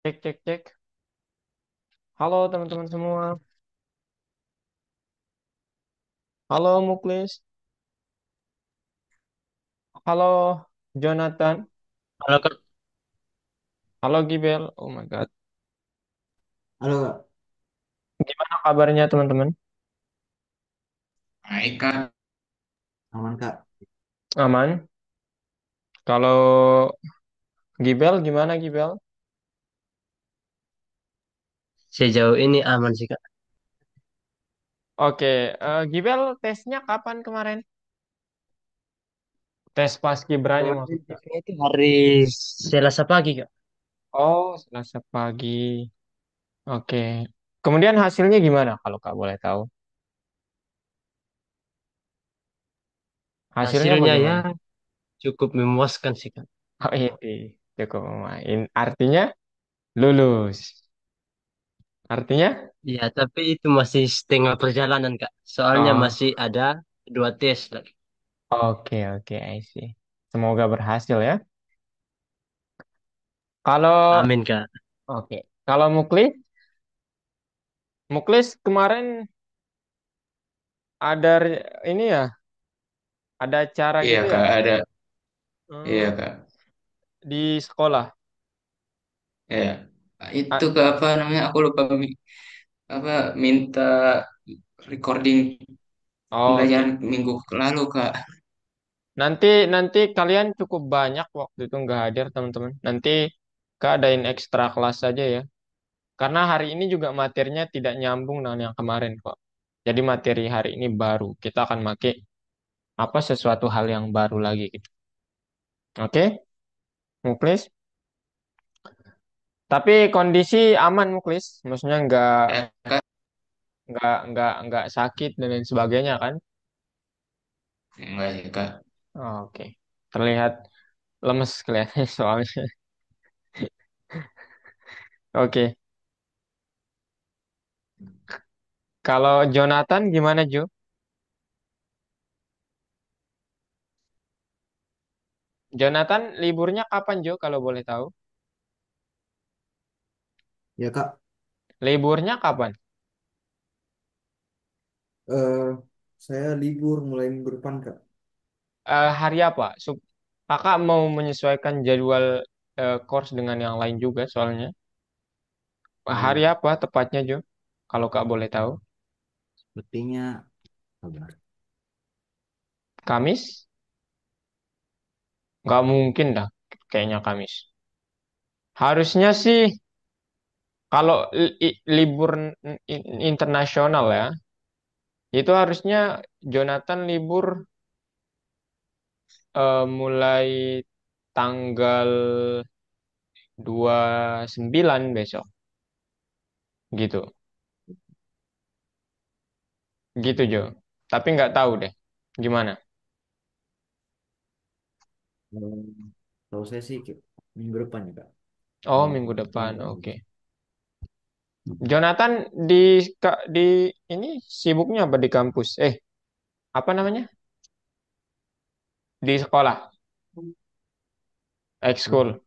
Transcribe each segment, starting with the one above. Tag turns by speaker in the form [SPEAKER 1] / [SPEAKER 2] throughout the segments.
[SPEAKER 1] Cek, cek, cek. Halo teman-teman semua. Halo Muklis. Halo Jonathan.
[SPEAKER 2] Halo Kak,
[SPEAKER 1] Halo Gibel. Oh my God.
[SPEAKER 2] halo Kak.
[SPEAKER 1] Gimana kabarnya teman-teman?
[SPEAKER 2] Baik Kak. Aman Kak.
[SPEAKER 1] Aman. Kalau Gibel gimana Gibel?
[SPEAKER 2] Sejauh ini aman sih Kak.
[SPEAKER 1] Oke, Gibel tesnya kapan kemarin? Tes paskibranya
[SPEAKER 2] Kemarin
[SPEAKER 1] maksudnya.
[SPEAKER 2] tesnya itu hari Selasa pagi Kak.
[SPEAKER 1] Oh, Selasa pagi. Oke. Kemudian hasilnya gimana kalau Kak boleh tahu? Hasilnya
[SPEAKER 2] Hasilnya ya
[SPEAKER 1] bagaimana?
[SPEAKER 2] cukup memuaskan sih Kak.
[SPEAKER 1] Oh, ini cukup main. Artinya lulus. Artinya?
[SPEAKER 2] Ya, tapi itu masih setengah perjalanan Kak. Soalnya
[SPEAKER 1] Oh.
[SPEAKER 2] masih ada dua tes lagi.
[SPEAKER 1] Oke, oke, I see. Semoga berhasil ya. Kalau
[SPEAKER 2] Amin Kak.
[SPEAKER 1] oke, kalau Muklis kemarin ada ini ya, ada acara
[SPEAKER 3] Iya
[SPEAKER 1] gitu ya,
[SPEAKER 3] kak, ada.
[SPEAKER 1] eh,
[SPEAKER 3] Iya kak.
[SPEAKER 1] di sekolah.
[SPEAKER 3] Ya, itu
[SPEAKER 1] Ah,
[SPEAKER 3] ke apa namanya? Aku lupa apa minta recording
[SPEAKER 1] oke.
[SPEAKER 3] pembelajaran minggu lalu kak.
[SPEAKER 1] Nanti nanti kalian cukup banyak waktu itu nggak hadir teman-teman. Nanti Kak adain ekstra kelas saja ya. Karena hari ini juga materinya tidak nyambung dengan yang kemarin kok. Jadi materi hari ini baru. Kita akan pakai apa sesuatu hal yang baru lagi gitu. Oke, Muklis. Tapi kondisi aman Muklis, maksudnya
[SPEAKER 3] Ya kak,
[SPEAKER 1] nggak sakit dan lain sebagainya kan?
[SPEAKER 3] enggak sih kak.
[SPEAKER 1] Oke, terlihat lemes kelihatannya soalnya. Oke, kalau Jonathan gimana Jo? Jonathan liburnya kapan Jo kalau boleh tahu?
[SPEAKER 2] Ya Kak,
[SPEAKER 1] Liburnya kapan?
[SPEAKER 2] eh saya libur mulai minggu depan Kak.
[SPEAKER 1] Hari apa? Kakak mau menyesuaikan jadwal course dengan yang lain juga soalnya. Hari
[SPEAKER 2] Eh,
[SPEAKER 1] apa tepatnya Jo? Kalau Kak boleh tahu.
[SPEAKER 2] Sepertinya kabar.
[SPEAKER 1] Kamis? Nggak mungkin dah, kayaknya Kamis. Harusnya sih kalau libur internasional ya, itu harusnya Jonathan libur mulai tanggal 29 besok, gitu. Gitu Jo. Tapi nggak tahu deh gimana.
[SPEAKER 2] Eh, Tahu saya sih minggu depan ya Kak.
[SPEAKER 1] Oh,
[SPEAKER 2] Kalau
[SPEAKER 1] minggu depan.
[SPEAKER 2] minggu
[SPEAKER 1] Oke.
[SPEAKER 2] depan.
[SPEAKER 1] Jonathan di ini sibuknya apa di kampus? Apa namanya? Di sekolah, ekskul.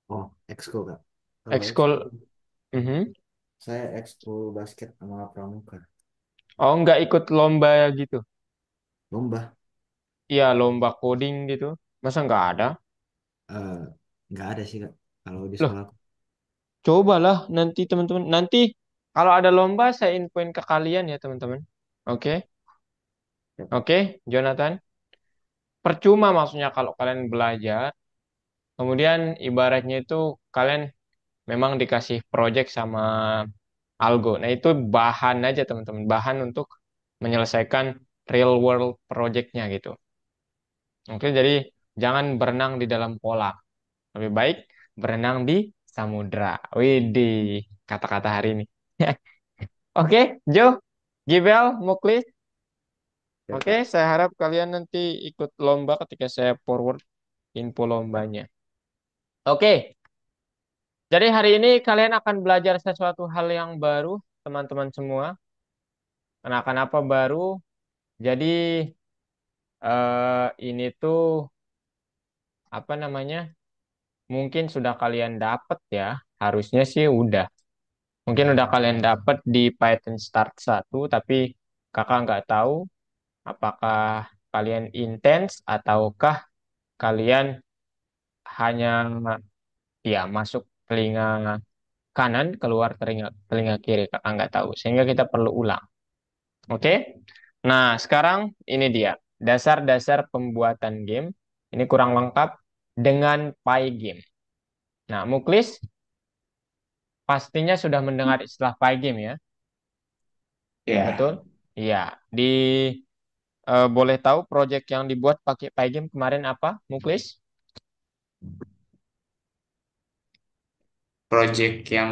[SPEAKER 2] Oh, ekskul Kak. Kalau
[SPEAKER 1] Ekskul.
[SPEAKER 2] ekskul
[SPEAKER 1] Mhm.
[SPEAKER 2] saya ekskul basket sama pramuka.
[SPEAKER 1] Oh, nggak ikut lomba gitu.
[SPEAKER 2] Lomba
[SPEAKER 1] Iya, lomba coding gitu. Masa nggak ada?
[SPEAKER 2] eh nggak ada sih Kak. Kalau di
[SPEAKER 1] Loh,
[SPEAKER 2] sekolah aku.
[SPEAKER 1] cobalah nanti teman-teman. Nanti kalau ada lomba saya infoin ke kalian ya teman-teman. Oke,
[SPEAKER 2] Ya, Kak.
[SPEAKER 1] oke, Jonathan. Percuma maksudnya kalau kalian belajar, kemudian ibaratnya itu kalian memang dikasih project sama algo. Nah itu bahan aja teman-teman, bahan untuk menyelesaikan real world projectnya gitu. Oke, jadi jangan berenang di dalam kolam. Lebih baik berenang di samudra. Widih, kata-kata hari ini. Oke, Jo, Gibel, Muklis.
[SPEAKER 2] Ya,
[SPEAKER 1] Oke,
[SPEAKER 2] Kak.
[SPEAKER 1] saya harap kalian nanti ikut lomba ketika saya forward info lombanya. Oke, jadi hari ini kalian akan belajar sesuatu hal yang baru, teman-teman semua. Akan apa baru? Jadi ini tuh apa namanya? Mungkin sudah kalian dapat ya. Harusnya sih udah. Mungkin udah kalian dapat di Python Start 1, tapi kakak nggak tahu apakah kalian intens ataukah kalian hanya ya masuk telinga kanan, keluar telinga telinga kiri. Kakak nggak tahu. Sehingga kita perlu ulang. Oke? Nah, sekarang ini dia. Dasar-dasar pembuatan game. Ini kurang lengkap dengan Pygame. Nah, Muklis pastinya sudah mendengar istilah Pygame ya.
[SPEAKER 3] Ya,
[SPEAKER 1] Betul? Iya. Di boleh tahu project yang dibuat pakai Pygame kemarin apa, Muklis?
[SPEAKER 3] project yang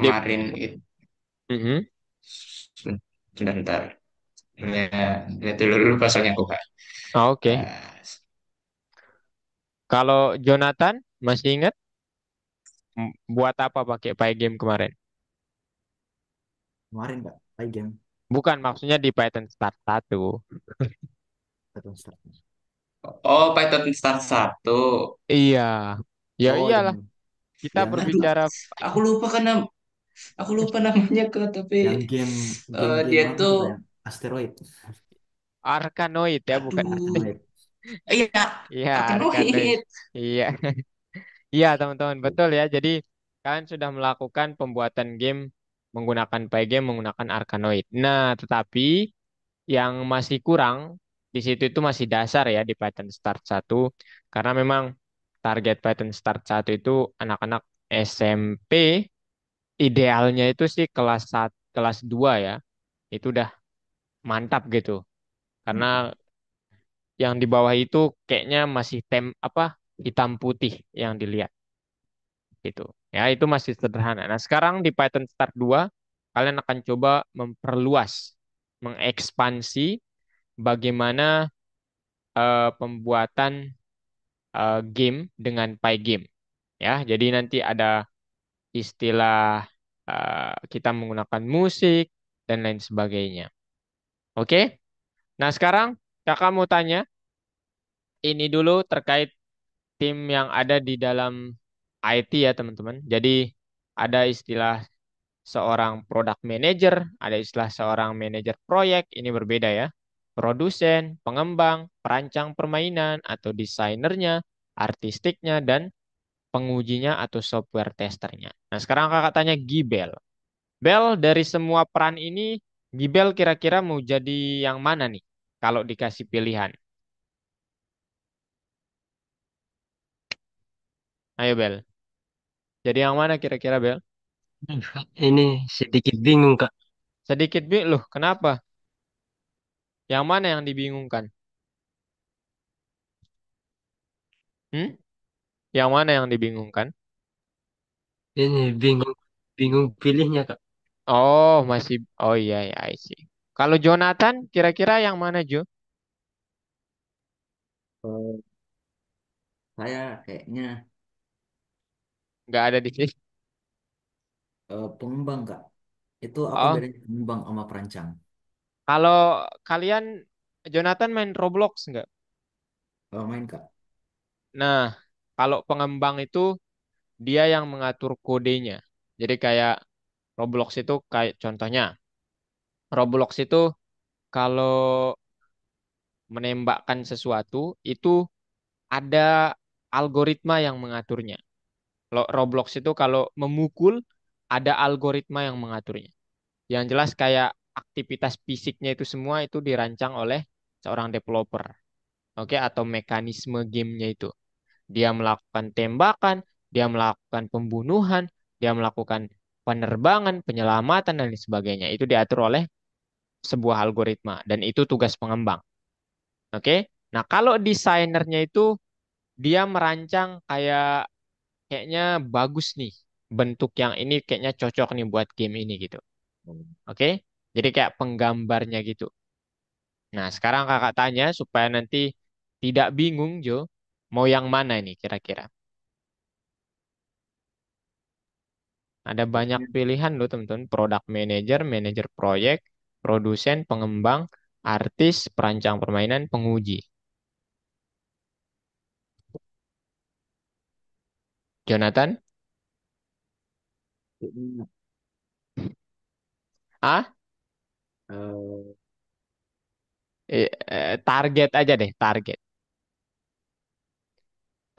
[SPEAKER 1] Di
[SPEAKER 3] kemarin itu
[SPEAKER 1] Mhm.
[SPEAKER 3] sebentar. Ya, lihat dulu pasalnya aku Kak.
[SPEAKER 1] Ah, oke.
[SPEAKER 3] Eh,
[SPEAKER 1] Kalau Jonathan masih ingat buat apa pakai Pygame kemarin?
[SPEAKER 2] Kemarin Kak, game
[SPEAKER 1] Bukan, maksudnya di Python Start 1.
[SPEAKER 2] atau start.
[SPEAKER 3] oh, Python Start 1.
[SPEAKER 1] Iya. Ya
[SPEAKER 2] Oh,
[SPEAKER 1] iyalah, kita
[SPEAKER 2] aduh,
[SPEAKER 1] berbicara
[SPEAKER 3] Aku lupa karena aku lupa namanya Kak, tapi
[SPEAKER 2] yang game
[SPEAKER 3] dia
[SPEAKER 2] apa
[SPEAKER 3] tuh
[SPEAKER 2] tuh Kak? Yang asteroid.
[SPEAKER 1] Arkanoid ya, bukan
[SPEAKER 3] aduh,
[SPEAKER 1] asteroid.
[SPEAKER 2] Asteroid.
[SPEAKER 3] iya,
[SPEAKER 1] Iya, Arkanoid.
[SPEAKER 3] Arkanoid.
[SPEAKER 1] Iya. Iya, teman-teman, betul ya. Jadi, kalian sudah melakukan pembuatan game menggunakan Pygame, menggunakan Arkanoid. Nah, tetapi yang masih kurang di situ itu masih dasar ya di Python Start 1 karena memang target Python Start 1 itu anak-anak SMP, idealnya itu sih kelas 1, kelas 2 ya. Itu udah mantap gitu. Karena yang di bawah itu kayaknya masih apa hitam putih yang dilihat gitu. Ya, itu masih sederhana. Nah, sekarang di Python Start 2 kalian akan coba memperluas, mengekspansi bagaimana pembuatan game dengan Pygame. Ya, jadi nanti ada istilah kita menggunakan musik dan lain sebagainya. Oke? Nah, sekarang kakak mau tanya ini dulu terkait tim yang ada di dalam IT ya, teman-teman. Jadi ada istilah seorang product manager, ada istilah seorang manajer proyek, ini berbeda ya. Produsen, pengembang, perancang permainan atau desainernya, artistiknya, dan pengujinya atau software testernya. Nah, sekarang kakak tanya Gibel. Bel, dari semua peran ini, Gibel kira-kira mau jadi yang mana nih? Kalau dikasih pilihan. Ayo, Bel. Jadi yang mana kira-kira, Bel?
[SPEAKER 4] Ini sedikit bingung, Kak.
[SPEAKER 1] Sedikit loh, kenapa? Yang mana yang dibingungkan? Hmm? Yang mana yang dibingungkan?
[SPEAKER 4] Ini bingung, bingung pilihnya, Kak.
[SPEAKER 1] Oh, masih. Oh iya, ya, I see. Kalau Jonathan, kira-kira yang mana, Jo?
[SPEAKER 2] Eh, saya kayaknya
[SPEAKER 1] Nggak ada di sini.
[SPEAKER 2] pengembang Kak. Itu apa
[SPEAKER 1] Oh,
[SPEAKER 2] bedanya pengembang sama perancang?
[SPEAKER 1] kalau kalian, Jonathan main Roblox nggak?
[SPEAKER 2] Main Kak.
[SPEAKER 1] Nah, kalau pengembang itu dia yang mengatur kodenya. Jadi kayak Roblox itu kayak contohnya, Roblox itu kalau menembakkan sesuatu itu ada algoritma yang mengaturnya. Kalau Roblox itu kalau memukul ada algoritma yang mengaturnya. Yang jelas kayak aktivitas fisiknya itu semua itu dirancang oleh seorang developer. Oke, atau mekanisme gamenya itu. Dia melakukan tembakan, dia melakukan pembunuhan, dia melakukan penerbangan, penyelamatan, dan lain sebagainya. Itu diatur oleh sebuah algoritma. Dan itu tugas pengembang. Oke. Nah, kalau desainernya itu dia merancang kayaknya bagus nih. Bentuk yang ini kayaknya cocok nih buat game ini gitu. Oke. Jadi kayak penggambarnya gitu. Nah, sekarang kakak tanya supaya nanti tidak bingung, Jo. Mau yang mana ini kira-kira? Ada banyak
[SPEAKER 2] Kayaknya
[SPEAKER 1] pilihan loh, teman-teman. Product manager, manajer proyek, produsen, pengembang, artis, perancang permainan, penguji. Jonathan?
[SPEAKER 2] Kayaknya,
[SPEAKER 1] Ah,
[SPEAKER 2] eh,
[SPEAKER 1] target aja deh, target.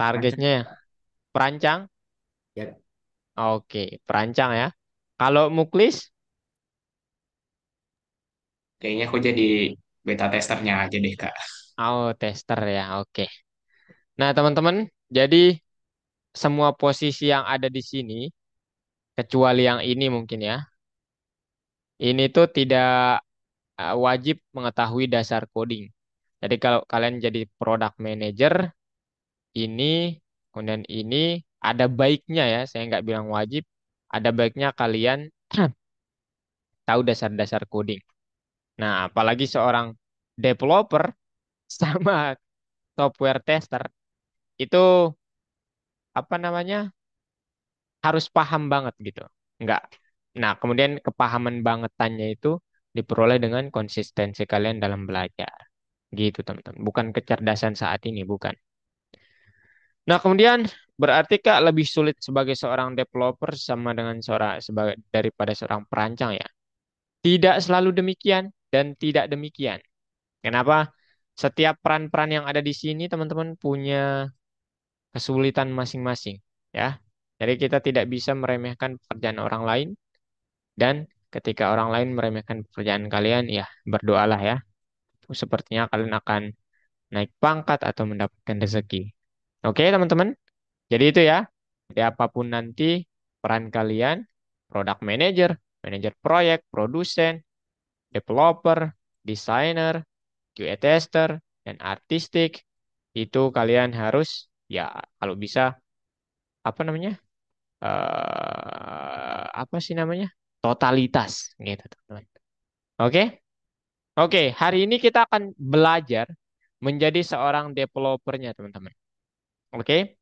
[SPEAKER 2] perancang
[SPEAKER 1] Targetnya ya, perancang.
[SPEAKER 2] ya.
[SPEAKER 1] Oke, perancang ya. Kalau Muklis,
[SPEAKER 3] Kayaknya aku jadi beta testernya aja deh, Kak.
[SPEAKER 1] oh tester ya. Oke. Nah, teman-teman, jadi semua posisi yang ada di sini, kecuali yang ini mungkin ya, ini tuh tidak wajib mengetahui dasar coding. Jadi kalau kalian jadi product manager, ini, kemudian ini, ada baiknya ya, saya nggak bilang wajib, ada baiknya kalian tahu dasar-dasar coding. Nah, apalagi seorang developer sama software tester, itu apa namanya, harus paham banget gitu. Nggak. Nah, kemudian kepahaman bangetannya itu diperoleh dengan konsistensi kalian dalam belajar. Gitu, teman-teman. Bukan kecerdasan saat ini, bukan. Nah, kemudian berarti Kak lebih sulit sebagai seorang developer sama dengan seorang sebagai daripada seorang perancang ya. Tidak selalu demikian dan tidak demikian. Kenapa? Setiap peran-peran yang ada di sini teman-teman punya kesulitan masing-masing ya. Jadi kita tidak bisa meremehkan pekerjaan orang lain dan ketika orang lain meremehkan pekerjaan kalian ya berdoalah ya. Sepertinya kalian akan naik pangkat atau mendapatkan rezeki. Oke, teman-teman. Jadi itu ya. Jadi apapun nanti peran kalian, product manager, manajer proyek, produsen, developer, desainer, QA tester, dan artistik, itu kalian harus ya kalau bisa apa namanya? Apa sih namanya? Totalitas gitu, teman-teman. Oke? Oke, hari ini kita akan belajar menjadi seorang developernya, teman-teman. Oke?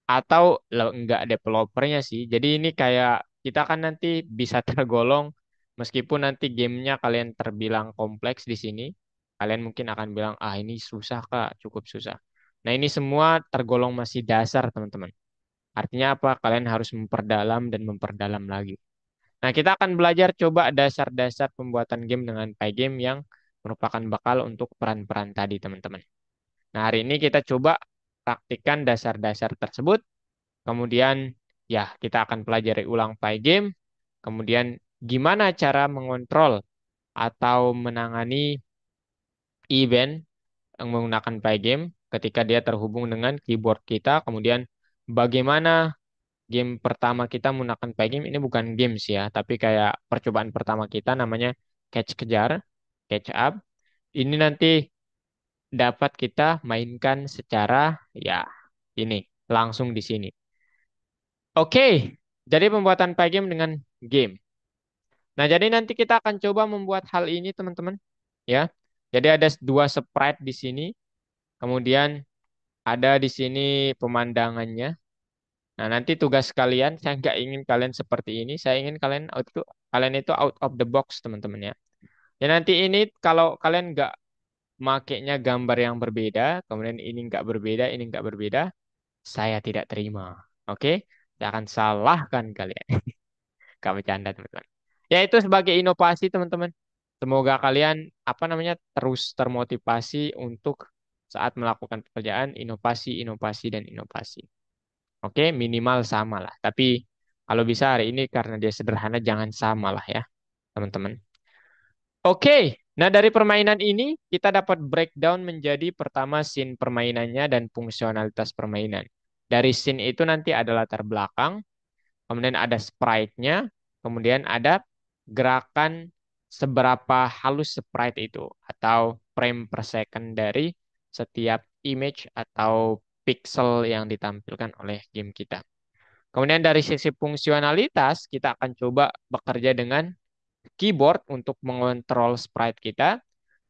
[SPEAKER 1] Atau enggak developernya sih. Jadi ini kayak kita kan nanti bisa tergolong meskipun nanti gamenya kalian terbilang kompleks di sini, kalian mungkin akan bilang ah ini susah Kak, cukup susah. Nah ini semua tergolong masih dasar teman-teman. Artinya apa? Kalian harus memperdalam dan memperdalam lagi. Nah kita akan belajar coba dasar-dasar pembuatan game dengan Pygame yang merupakan bakal untuk peran-peran tadi teman-teman. Nah hari ini kita coba praktikkan dasar-dasar tersebut. Kemudian ya kita akan pelajari ulang Pygame. Kemudian gimana cara mengontrol atau menangani event yang menggunakan Pygame ketika dia terhubung dengan keyboard kita. Kemudian bagaimana game pertama kita menggunakan Pygame ini bukan games ya, tapi kayak percobaan pertama kita namanya catch kejar, catch up. Ini nanti dapat kita mainkan secara ya ini langsung di sini. Oke, jadi pembuatan Pygame dengan game. Nah, jadi nanti kita akan coba membuat hal ini, teman-teman. Ya, jadi ada dua sprite di sini. Kemudian ada di sini pemandangannya. Nah, nanti tugas kalian, saya nggak ingin kalian seperti ini. Saya ingin kalian itu out of the box, teman-teman ya. Ya nanti ini kalau kalian nggak makainya gambar yang berbeda, kemudian ini nggak berbeda, ini nggak berbeda, saya tidak terima. Oke? Saya akan salahkan kalian. Gak bercanda teman-teman. Ya itu sebagai inovasi teman-teman. Semoga kalian apa namanya terus termotivasi untuk saat melakukan pekerjaan inovasi, inovasi dan inovasi. Oke, minimal sama lah. Tapi kalau bisa hari ini karena dia sederhana jangan sama lah ya teman-teman. Oke, nah dari permainan ini kita dapat breakdown menjadi pertama scene permainannya dan fungsionalitas permainan. Dari scene itu nanti ada latar belakang, kemudian ada sprite-nya, kemudian ada gerakan seberapa halus sprite itu atau frame per second dari setiap image atau pixel yang ditampilkan oleh game kita. Kemudian dari sisi fungsionalitas, kita akan coba bekerja dengan keyboard untuk mengontrol sprite kita.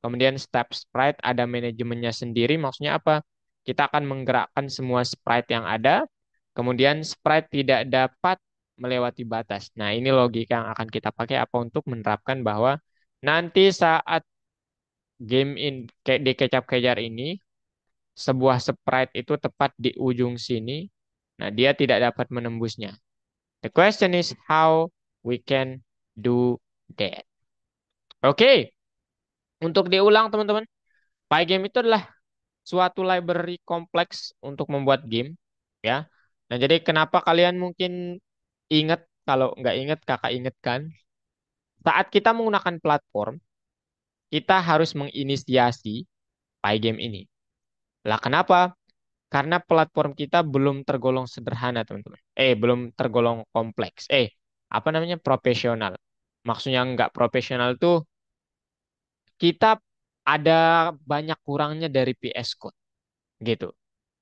[SPEAKER 1] Kemudian step sprite ada manajemennya sendiri, maksudnya apa? Kita akan menggerakkan semua sprite yang ada, kemudian sprite tidak dapat melewati batas. Nah, ini logika yang akan kita pakai apa untuk menerapkan bahwa nanti saat game kayak di kecap kejar ini, sebuah sprite itu tepat di ujung sini, nah dia tidak dapat menembusnya. The question is how we can do that. Oke, untuk diulang teman-teman. Pygame itu adalah suatu library kompleks untuk membuat game, ya. Nah, jadi kenapa kalian mungkin ingat, kalau nggak ingat kakak ingatkan, saat kita menggunakan platform, kita harus menginisiasi Pygame ini. Lah kenapa? Karena platform kita belum tergolong sederhana, teman-teman. Belum tergolong kompleks. Apa namanya? Profesional. Maksudnya nggak profesional tuh kita ada banyak kurangnya dari PS Code gitu,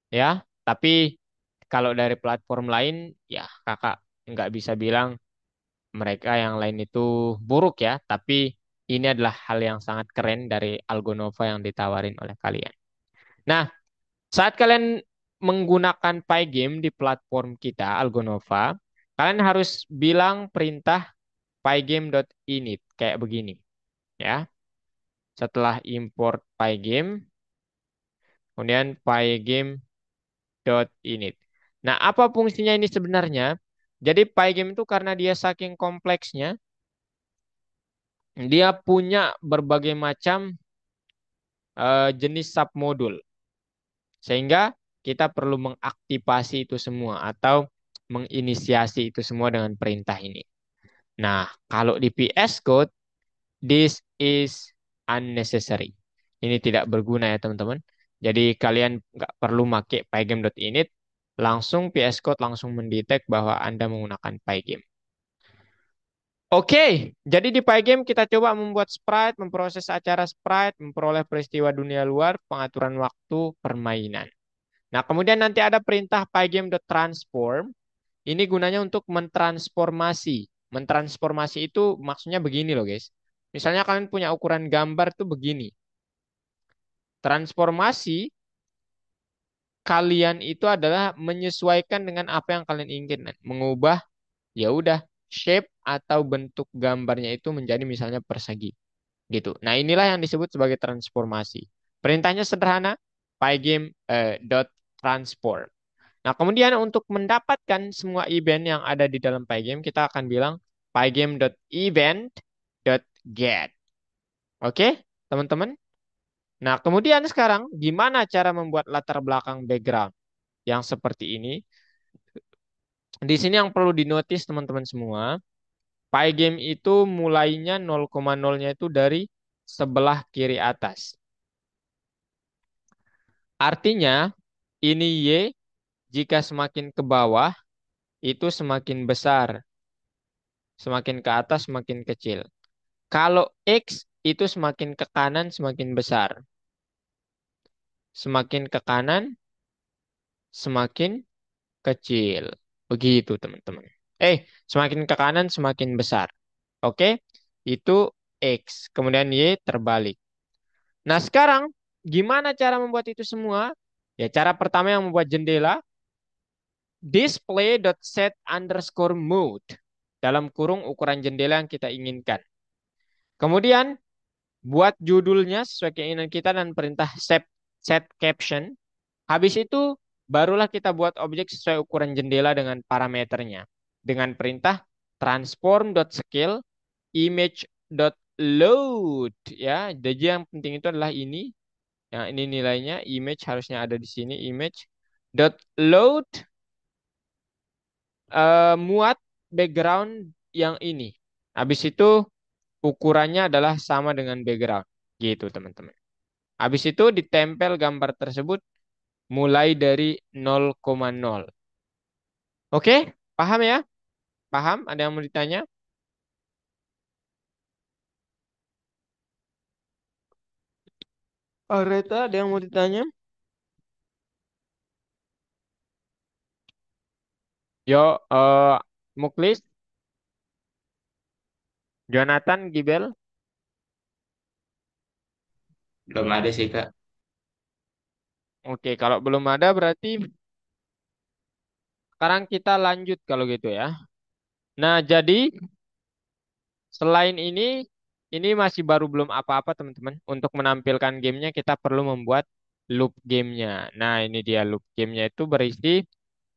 [SPEAKER 1] ya. Tapi kalau dari platform lain, ya kakak nggak bisa bilang mereka yang lain itu buruk ya. Tapi ini adalah hal yang sangat keren dari Algonova yang ditawarin oleh kalian. Nah, saat kalian menggunakan Pygame di platform kita, Algonova, kalian harus bilang perintah pygame.init kayak begini, ya. Setelah import Pygame, kemudian pygame.init. Nah, apa fungsinya ini sebenarnya? Jadi Pygame itu karena dia saking kompleksnya, dia punya berbagai macam jenis submodul. Sehingga kita perlu mengaktifasi itu semua atau menginisiasi itu semua dengan perintah ini. Nah, kalau di PS Code, this is unnecessary. Ini tidak berguna ya teman-teman. Jadi kalian nggak perlu pakai pygame.init, langsung PS Code langsung mendetek bahwa Anda menggunakan Pygame. Oke, jadi di Pygame kita coba membuat sprite, memproses acara sprite, memperoleh peristiwa dunia luar, pengaturan waktu, permainan. Nah, kemudian nanti ada perintah pygame.transform. Ini gunanya untuk mentransformasi. Mentransformasi itu maksudnya begini loh, guys. Misalnya kalian punya ukuran gambar tuh begini. Transformasi kalian itu adalah menyesuaikan dengan apa yang kalian inginkan. Mengubah, ya udah, shape atau bentuk gambarnya itu menjadi misalnya persegi. Gitu. Nah, inilah yang disebut sebagai transformasi. Perintahnya sederhana, pygame.transform. Nah, kemudian untuk mendapatkan semua event yang ada di dalam Pygame, kita akan bilang pygame.event.get. Oke, teman-teman? Nah, kemudian sekarang gimana cara membuat latar belakang background yang seperti ini? Di sini yang perlu dinotis teman-teman semua, Pygame itu mulainya 0,0-nya itu dari sebelah kiri atas. Artinya, ini Y jika semakin ke bawah, itu semakin besar. Semakin ke atas, semakin kecil. Kalau X itu semakin ke kanan, semakin besar. Semakin ke kanan, semakin kecil. Begitu, teman-teman. Semakin ke kanan, semakin besar. Oke? Itu X. Kemudian Y terbalik. Nah, sekarang gimana cara membuat itu semua? Ya, cara pertama yang membuat jendela, display.set_mode. Dalam kurung ukuran jendela yang kita inginkan. Kemudian, buat judulnya sesuai keinginan kita dan perintah set caption. Habis itu barulah kita buat objek sesuai ukuran jendela dengan parameternya. Dengan perintah transform.scale image.load ya. Jadi yang penting itu adalah ini. Yang ini nilainya image harusnya ada di sini image.load muat background yang ini. Habis itu ukurannya adalah sama dengan background. Gitu, teman-teman. Habis itu ditempel gambar tersebut mulai dari 0,0. Oke, paham ya? Paham? Ada yang mau ditanya? Reta, ada yang mau ditanya? Yo, Muklis, Jonathan, Gibel.
[SPEAKER 3] Belum ada sih Kak.
[SPEAKER 1] Oke, kalau belum ada berarti sekarang kita lanjut kalau gitu ya. Nah, jadi selain ini masih baru belum apa-apa teman-teman. Untuk menampilkan gamenya kita perlu membuat loop gamenya. Nah, ini dia loop gamenya itu berisi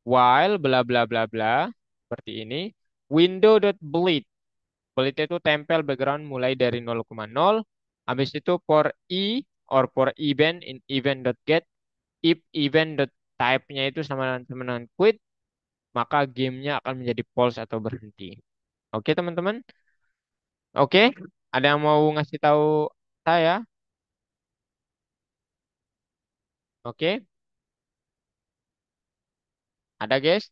[SPEAKER 1] while bla bla bla bla. seperti ini. Window.bleed. Bleed itu tempel background mulai dari 0,0. Habis itu for e or for event in event.get. If event.type-nya itu sama dengan quit, maka gamenya akan menjadi false atau berhenti. Oke, teman-teman? Oke, ada yang mau ngasih tahu saya? Oke, ada guys?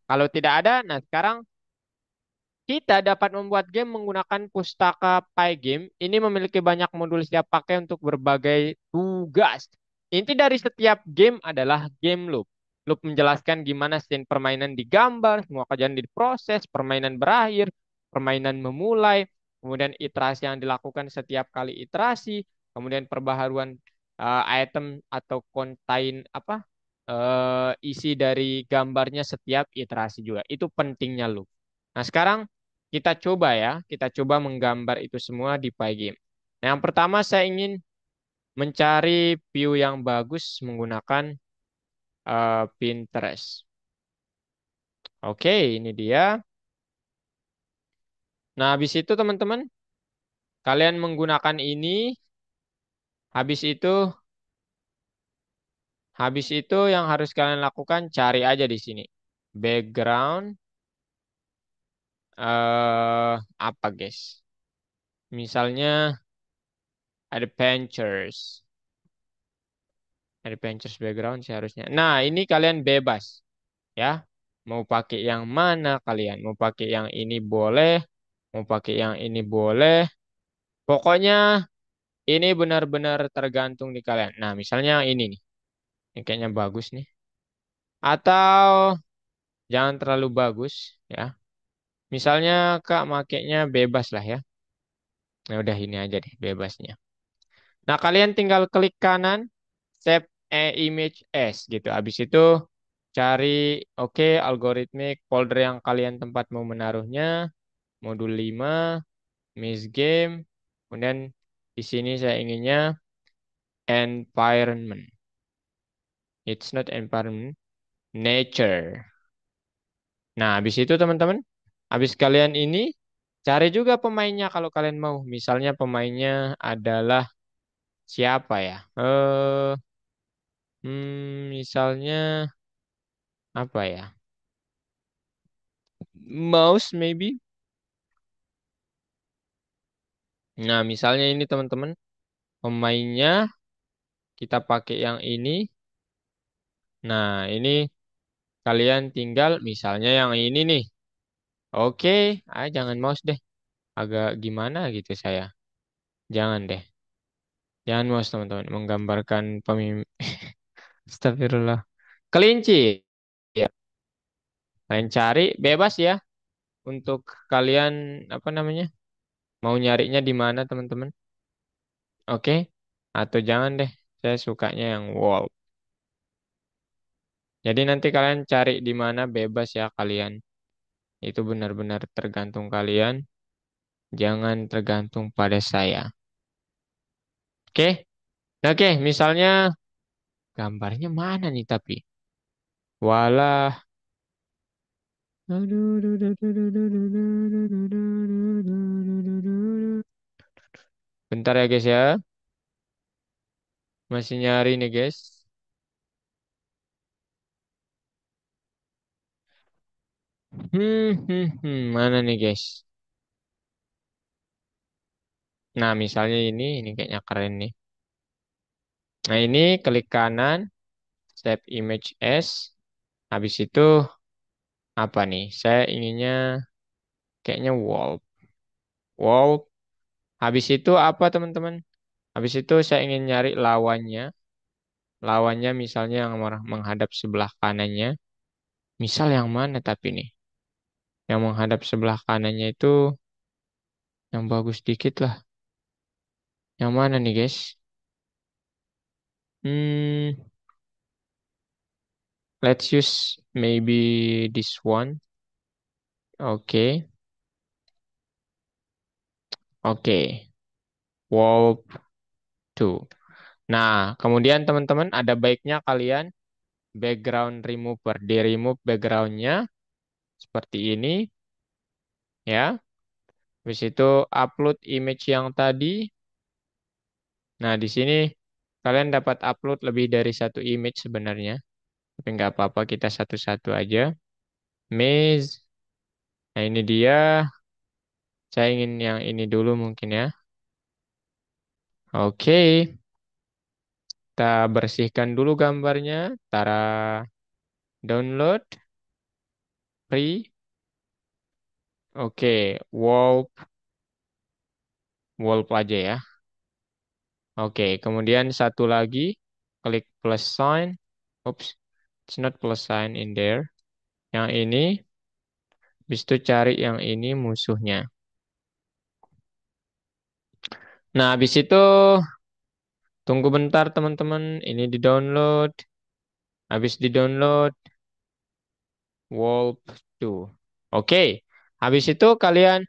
[SPEAKER 1] Kalau tidak ada, nah sekarang kita dapat membuat game menggunakan pustaka Pygame. Ini memiliki banyak modul siap pakai untuk berbagai tugas. Inti dari setiap game adalah game loop. Loop menjelaskan gimana scene permainan digambar, semua kejadian diproses, permainan berakhir, permainan memulai, kemudian iterasi yang dilakukan setiap kali iterasi, kemudian perbaharuan item atau konten apa isi dari gambarnya setiap iterasi juga. Itu pentingnya loop. Nah, sekarang kita coba ya, kita coba menggambar itu semua di Pygame. Nah, yang pertama saya ingin mencari view yang bagus menggunakan Pinterest. Oke, ini dia. Nah, habis itu teman-teman, kalian menggunakan ini, habis itu, habis itu yang harus kalian lakukan cari aja di sini. Background, apa guys? Misalnya Adventures. Adventures background sih harusnya. Nah, ini kalian bebas ya. Mau pakai yang mana kalian? Mau pakai yang ini boleh, mau pakai yang ini boleh. Pokoknya ini benar-benar tergantung di kalian. Nah, misalnya yang ini nih. Ini kayaknya bagus nih. Atau jangan terlalu bagus ya. Misalnya Kak makainya bebas lah ya. Nah, udah ini aja deh bebasnya. Nah, kalian tinggal klik kanan, save image as gitu. Habis itu cari oke algoritmik folder yang kalian tempat mau menaruhnya, modul 5, miss game. Kemudian di sini saya inginnya environment. It's not environment, nature. Nah, habis itu teman-teman, habis kalian ini cari juga pemainnya kalau kalian mau. Misalnya pemainnya adalah siapa ya? Misalnya apa ya? Mouse maybe. Nah, misalnya ini teman-teman, pemainnya kita pakai yang ini. Nah, ini kalian tinggal misalnya yang ini nih. Oke, jangan mouse deh. Agak gimana gitu saya. Jangan deh. Jangan mouse teman-teman. Menggambarkan pemimpin. Astagfirullah. Kelinci. Ya, kalian cari bebas ya. Untuk kalian apa namanya? Mau nyarinya di mana teman-teman? Oke. Atau jangan deh. Saya sukanya yang wall. Jadi nanti kalian cari di mana bebas ya kalian. Itu benar-benar tergantung kalian. Jangan tergantung pada saya. Oke? Oke, misalnya gambarnya mana nih tapi? Walah. Bentar ya guys ya. Masih nyari nih guys. Mana nih guys? Nah, misalnya ini kayaknya keren nih. Nah, ini klik kanan, save image as. Habis itu apa nih? Saya inginnya kayaknya wall. Wall. Habis itu apa teman-teman? Habis itu saya ingin nyari lawannya. Lawannya misalnya yang menghadap sebelah kanannya. Misal yang mana tapi nih? Yang menghadap sebelah kanannya itu yang bagus dikit lah. Yang mana nih guys? Hmm, let's use maybe this one. Oke, oke. Wolf 2. Nah, kemudian teman-teman ada baiknya kalian background remover. Di remove backgroundnya seperti ini ya. Habis itu upload image yang tadi. Nah, di sini kalian dapat upload lebih dari satu image sebenarnya. Tapi nggak apa-apa, kita satu-satu aja. Maze. Nah, ini dia. Saya ingin yang ini dulu mungkin ya. Oke. Kita bersihkan dulu gambarnya. Tara download. Free. Oke. Wolf aja ya. Oke. Kemudian satu lagi. Klik plus sign. Oops. It's not plus sign in there. Yang ini. Habis itu cari yang ini musuhnya. Nah, habis itu tunggu bentar teman-teman. Ini di-download. Habis di-download. Wolf 2. Oke. Habis itu kalian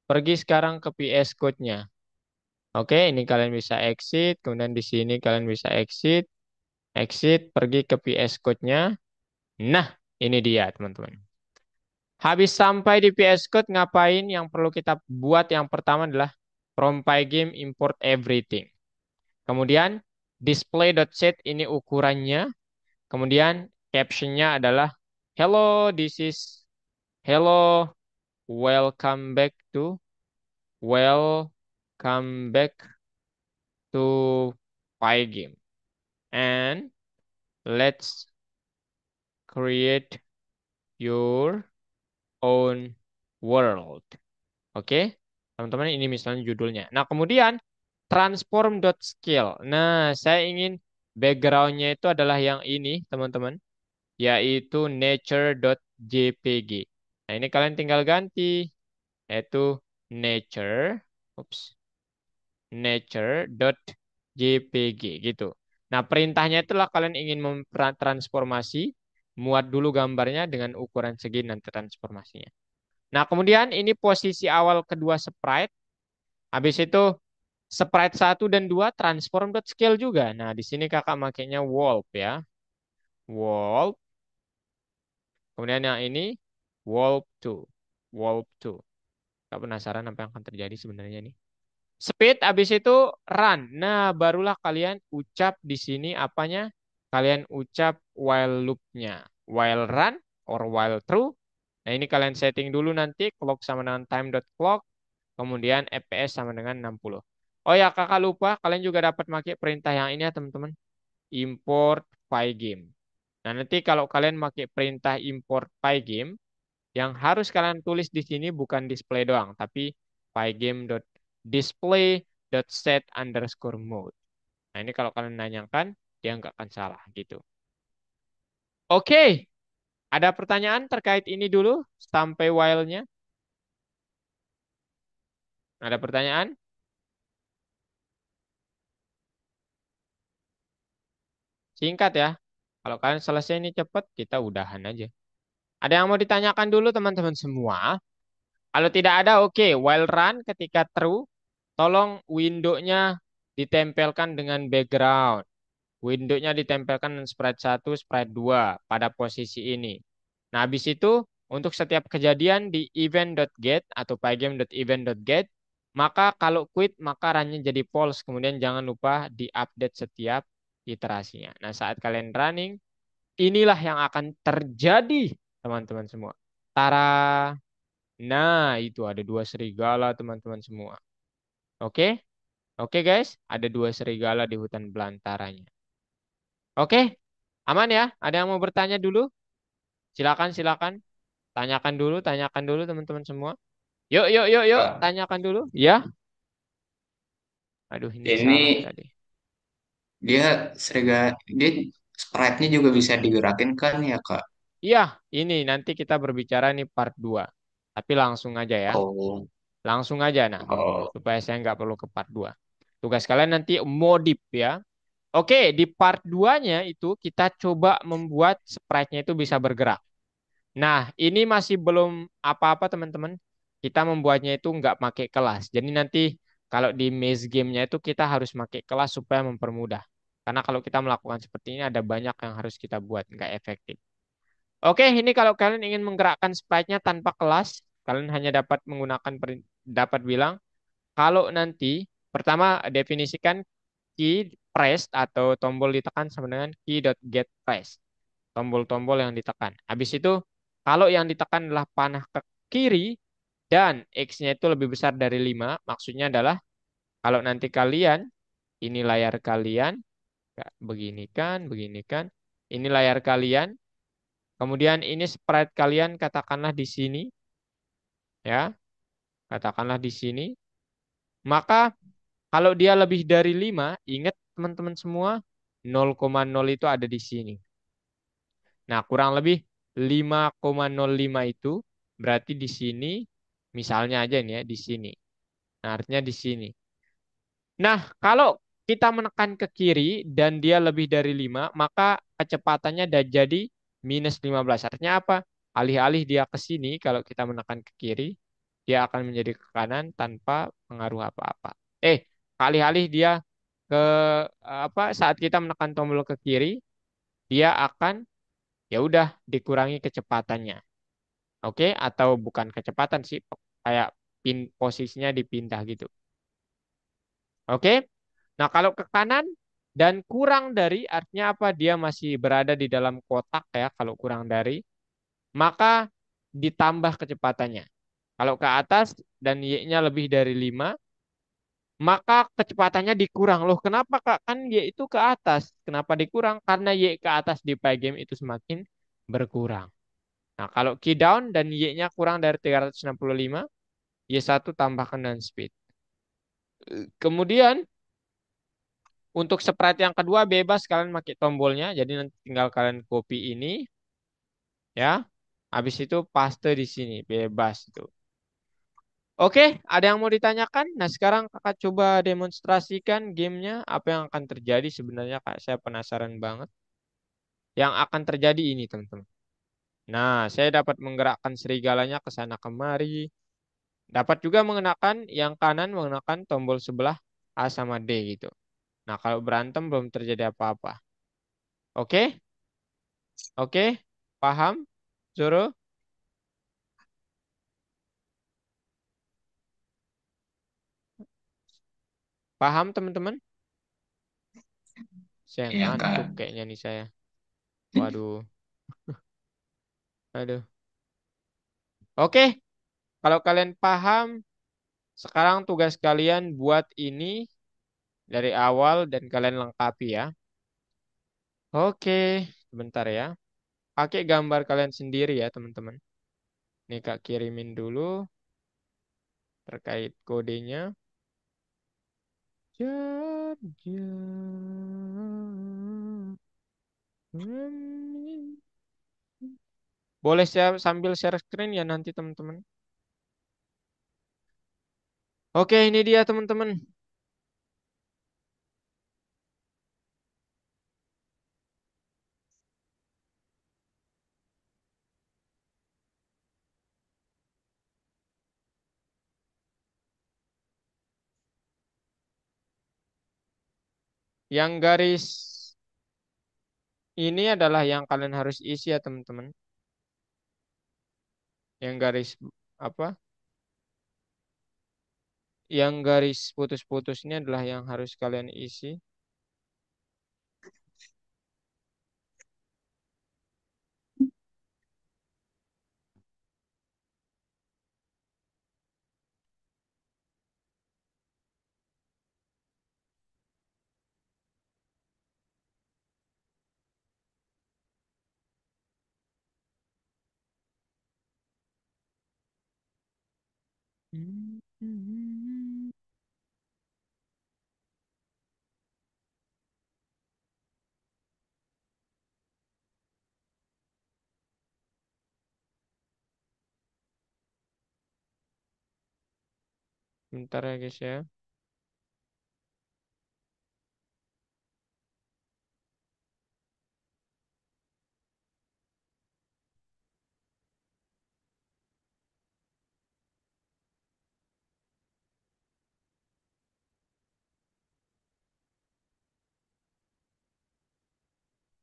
[SPEAKER 1] pergi sekarang ke PS Code-nya. Oke, ini kalian bisa exit. Kemudian di sini kalian bisa exit. Exit, pergi ke PS Code-nya. Nah, ini dia teman-teman. Habis sampai di PS Code, ngapain? Yang perlu kita buat yang pertama adalah from Pygame import everything. Kemudian display.set ini ukurannya. Kemudian captionnya adalah hello, this is hello, welcome back to welcome back to Pygame. And let's create your own world. Oke, teman-teman ini misalnya judulnya. Nah, kemudian transform.scale. Nah, saya ingin backgroundnya itu adalah yang ini, teman-teman, yaitu nature.jpg. Nah, ini kalian tinggal ganti, yaitu nature, oops, nature.jpg gitu. Nah, perintahnya itulah kalian ingin memtransformasi, muat dulu gambarnya dengan ukuran segini nanti transformasinya. Nah, kemudian ini posisi awal kedua sprite. Habis itu sprite 1 dan 2 transform.scale juga. Nah, di sini kakak makainya wolf ya. Wolf. Kemudian yang ini wolf 2. Wolf 2. Kak penasaran apa yang akan terjadi sebenarnya nih? Speed habis itu run. Nah, barulah kalian ucap di sini apanya? Kalian ucap while loop-nya. While run or while true. Nah, ini kalian setting dulu nanti clock sama dengan time.clock. Kemudian FPS sama dengan 60. Oh ya, kakak lupa, kalian juga dapat pakai perintah yang ini ya, teman-teman. Import pygame. Nah, nanti kalau kalian pakai perintah import pygame, yang harus kalian tulis di sini bukan display doang, tapi pygame.display.set_mode. Nah, ini kalau kalian nanyakan, dia nggak akan salah gitu. Oke, ada pertanyaan terkait ini dulu sampai while-nya? Ada pertanyaan? Singkat ya. Kalau kalian selesai ini cepet, kita udahan aja. Ada yang mau ditanyakan dulu teman-teman semua? Kalau tidak ada, oke. While run ketika true, tolong window-nya ditempelkan dengan background. Window-nya ditempelkan dengan sprite 1, sprite 2 pada posisi ini. Nah, habis itu untuk setiap kejadian di event.get atau pygame.event.get, maka kalau quit maka runnya jadi false. Kemudian jangan lupa diupdate setiap iterasinya. Nah, saat kalian running, inilah yang akan terjadi, teman-teman semua. Tara. Nah, itu ada dua serigala, teman-teman semua. Oke? Oke, guys. Ada dua serigala di hutan belantaranya. Oke? Aman ya? Ada yang mau bertanya dulu? Silakan, silakan. Tanyakan dulu, teman-teman semua. Yuk, yuk, yuk, yuk.
[SPEAKER 3] Kak,
[SPEAKER 1] Tanyakan dulu. Ya? Aduh, ini
[SPEAKER 3] ini
[SPEAKER 1] salah tadi.
[SPEAKER 3] dia dia sprite-nya juga bisa digerakin kan ya Kak?
[SPEAKER 1] Iya, ini nanti kita berbicara nih part 2. Tapi langsung aja ya.
[SPEAKER 3] Oh,
[SPEAKER 1] Langsung aja nah.
[SPEAKER 3] oh,
[SPEAKER 1] Supaya saya nggak perlu ke part 2. Tugas kalian nanti modif ya. Oke, di part 2-nya itu kita coba membuat sprite-nya itu bisa bergerak. Nah, ini masih belum apa-apa teman-teman. Kita membuatnya itu nggak pakai kelas. Jadi nanti kalau di maze game-nya itu kita harus pakai kelas supaya mempermudah. Karena kalau kita melakukan seperti ini ada banyak yang harus kita buat, nggak efektif. Oke, ini kalau kalian ingin menggerakkan sprite-nya tanpa kelas, kalian hanya dapat menggunakan dapat bilang kalau nanti pertama definisikan key pressed atau tombol ditekan sama dengan key.get pressed. Tombol-tombol yang ditekan. Habis itu kalau yang ditekan adalah panah ke kiri dan X-nya itu lebih besar dari 5, maksudnya adalah kalau nanti kalian ini layar kalian begini kan. Ini layar kalian. Kemudian ini sprite kalian katakanlah di sini ya, katakanlah di sini. Maka kalau dia lebih dari 5, ingat teman-teman semua 0,0 itu ada di sini. Nah, kurang lebih 5,05 itu berarti di sini misalnya aja nih ya di sini. Nah, artinya di sini. Nah, kalau kita menekan ke kiri dan dia lebih dari 5, maka kecepatannya jadi -15. Artinya apa? Alih-alih dia ke sini, kalau kita menekan ke kiri, dia akan menjadi ke kanan tanpa pengaruh apa-apa. Alih-alih dia ke apa? Saat kita menekan tombol ke kiri, dia akan ya udah dikurangi kecepatannya. Oke, atau bukan kecepatan sih, kayak posisinya dipindah gitu. Oke. Nah, kalau ke kanan dan kurang dari artinya apa? Dia masih berada di dalam kotak ya kalau kurang dari, maka ditambah kecepatannya. Kalau ke atas dan Y-nya lebih dari 5, maka kecepatannya dikurang. Loh, kenapa Kak? Kan Y itu ke atas. Kenapa dikurang? Karena Y ke atas di Pygame itu semakin berkurang. Nah, kalau key down dan Y-nya kurang dari 365, Y1 tambahkan dengan speed. Kemudian untuk sprite yang kedua bebas kalian pakai tombolnya. Jadi nanti tinggal kalian copy ini ya. Habis itu paste di sini bebas itu. Oke, ada yang mau ditanyakan? Nah, sekarang Kakak coba demonstrasikan gamenya. Apa yang akan terjadi sebenarnya Kak? Saya penasaran banget. Yang akan terjadi ini, teman-teman. Nah, saya dapat menggerakkan serigalanya ke sana kemari. Dapat juga mengenakan yang kanan mengenakan tombol sebelah A sama D gitu. Nah, kalau berantem belum terjadi apa-apa. Oke? Oke? Paham? Zoro? Paham teman-teman? Saya
[SPEAKER 3] Ya
[SPEAKER 1] ngantuk
[SPEAKER 3] Kak.
[SPEAKER 1] kayaknya nih saya. Waduh. Aduh. Oke, kalau kalian paham, sekarang tugas kalian buat ini dari awal dan kalian lengkapi ya. Oke, sebentar ya. Pakai gambar kalian sendiri ya teman-teman. Nih Kak kirimin dulu terkait kodenya. Jar, jar. Boleh saya sambil share screen ya nanti teman-teman. Oke, ini dia teman-teman. Yang garis ini adalah yang kalian harus isi ya teman-teman. Yang garis apa? Yang garis putus-putus ini adalah yang harus kalian isi. Bentar ya guys ya.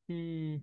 [SPEAKER 1] Hmm.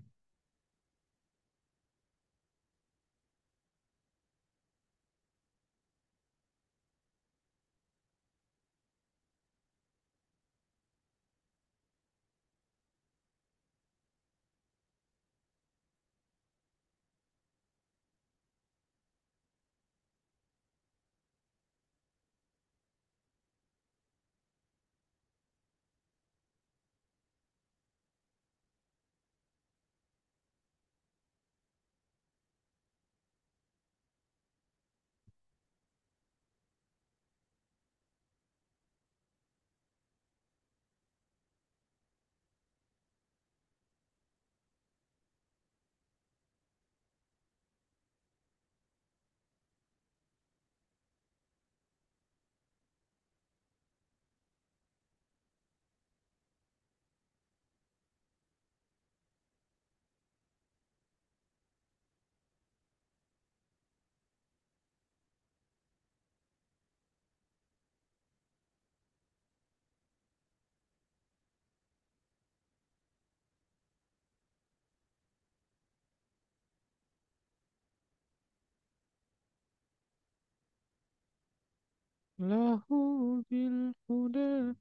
[SPEAKER 1] Lahu bil huda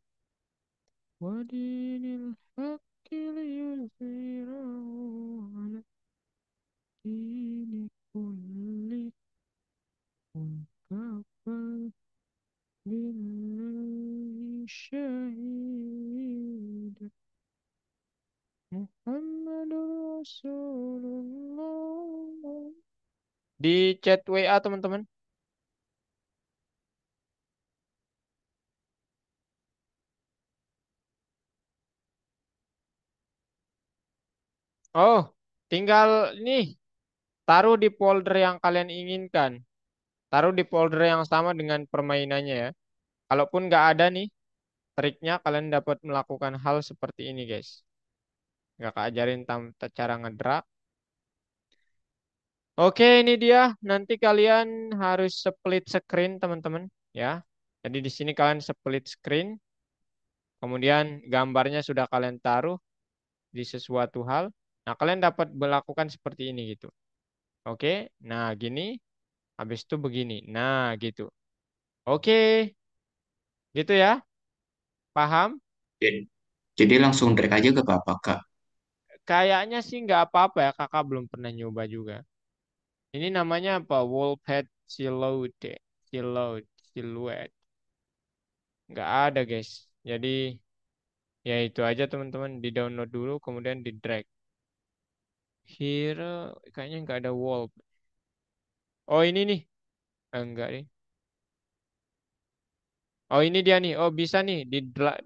[SPEAKER 1] wa dinil haqqi liyuzhirahu ala dini kulli kafal billahi syahid Muhammadur Rasulullah. Di chat WA teman-teman. Oh, tinggal nih taruh di folder yang kalian inginkan. Taruh di folder yang sama dengan permainannya ya. Kalaupun nggak ada nih triknya, kalian dapat melakukan hal seperti ini guys. Nggak keajarin cara ngedrag. Oke, ini dia. Nanti kalian harus split screen teman-teman ya. Jadi di sini kalian split screen. Kemudian gambarnya sudah kalian taruh di sesuatu hal. Nah, kalian dapat melakukan seperti ini gitu. Oke, nah gini. Habis itu begini. Nah, gitu. Oke, gitu ya. Paham?
[SPEAKER 3] Jadi, jadi langsung drag aja ke apa Kak?
[SPEAKER 1] Kayaknya sih nggak apa-apa ya. Kakak belum pernah nyoba juga. Ini namanya apa? Wallpad Silhouette. Silhouette. Silhouette. Nggak ada guys. Jadi ya itu aja teman-teman. Di download dulu kemudian di drag. Here kayaknya nggak ada wall. Oh ini nih. Enggak nih. Oh ini dia nih. Oh bisa nih drag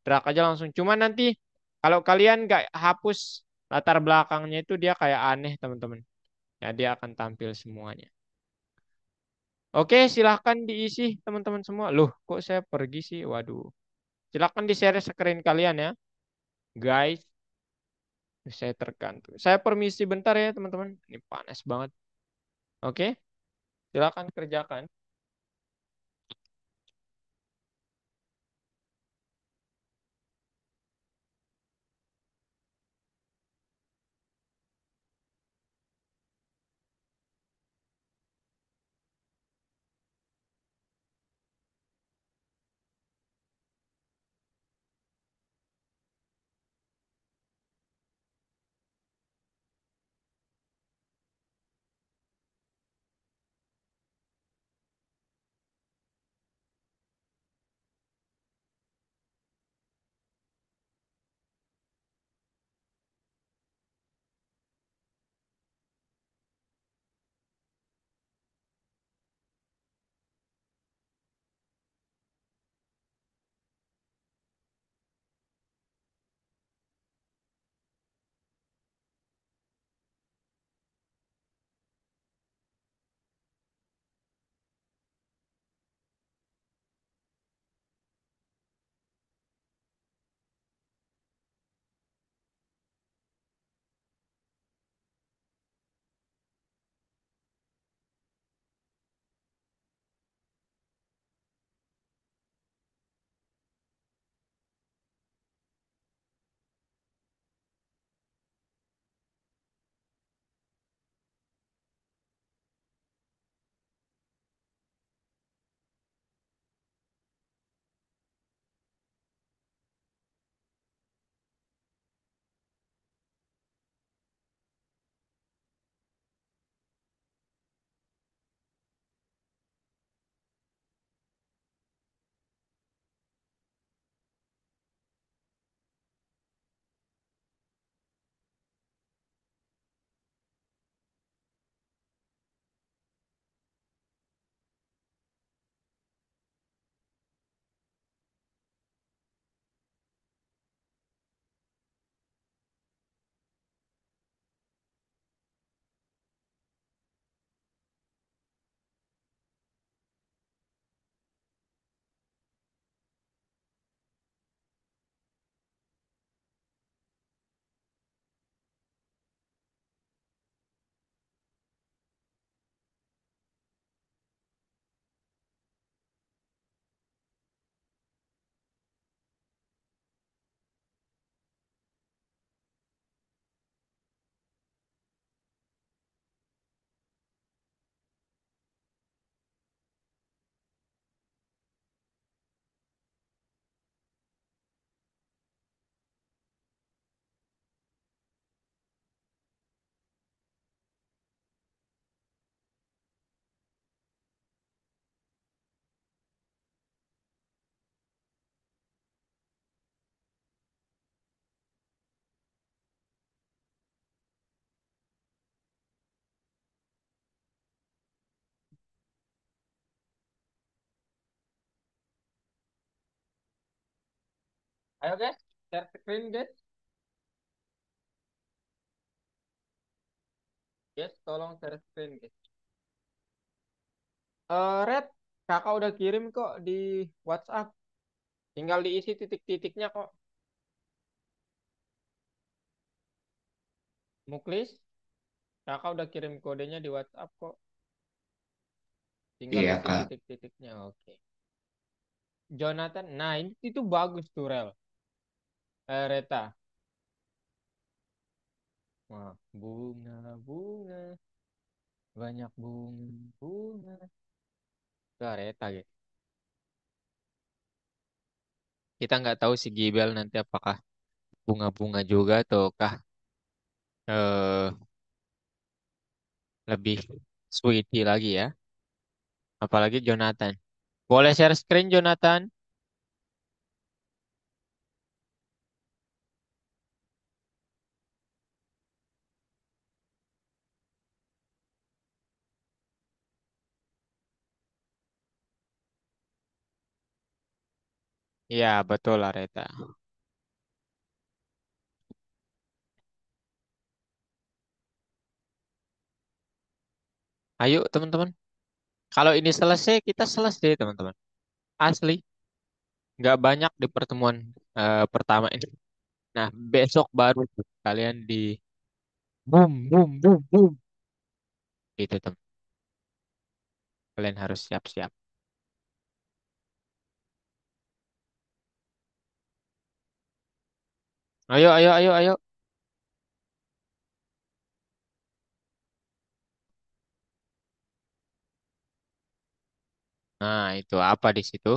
[SPEAKER 1] drag aja langsung. Cuman nanti kalau kalian nggak hapus latar belakangnya itu dia kayak aneh teman-teman. Ya dia akan tampil semuanya. Oke silahkan diisi teman-teman semua. Loh kok saya pergi sih? Waduh. Silahkan di share screen kalian ya. Guys. Saya tergantung. Saya permisi bentar ya teman-teman. Ini panas banget. Oke. Silahkan kerjakan. Ayo guys, share screen guys. Guys, tolong share screen guys. Red, kakak udah kirim kok di WhatsApp. Tinggal diisi titik-titiknya kok. Muklis, kakak udah kirim kodenya di WhatsApp kok. Tinggal
[SPEAKER 3] Iya,
[SPEAKER 1] isi
[SPEAKER 3] Kak.
[SPEAKER 1] titik-titiknya. Oke. Jonathan, nah ini itu bagus tuh Rel. Reta. Wah, bunga-bunga, banyak bunga-bunga. Tuh Reta gitu. Kita nggak tahu si Gibel nanti apakah bunga-bunga juga ataukah eh lebih sweetie lagi ya. Apalagi Jonathan. Boleh share screen Jonathan? Iya, betul lah Reta. Ayo teman-teman. Kalau ini selesai, kita selesai teman-teman. Asli. Nggak banyak di pertemuan pertama ini. Nah, besok baru kalian di boom, boom, boom, boom. Gitu teman. Kalian harus siap-siap. Ayo, ayo, ayo, ayo. Nah, itu apa di situ?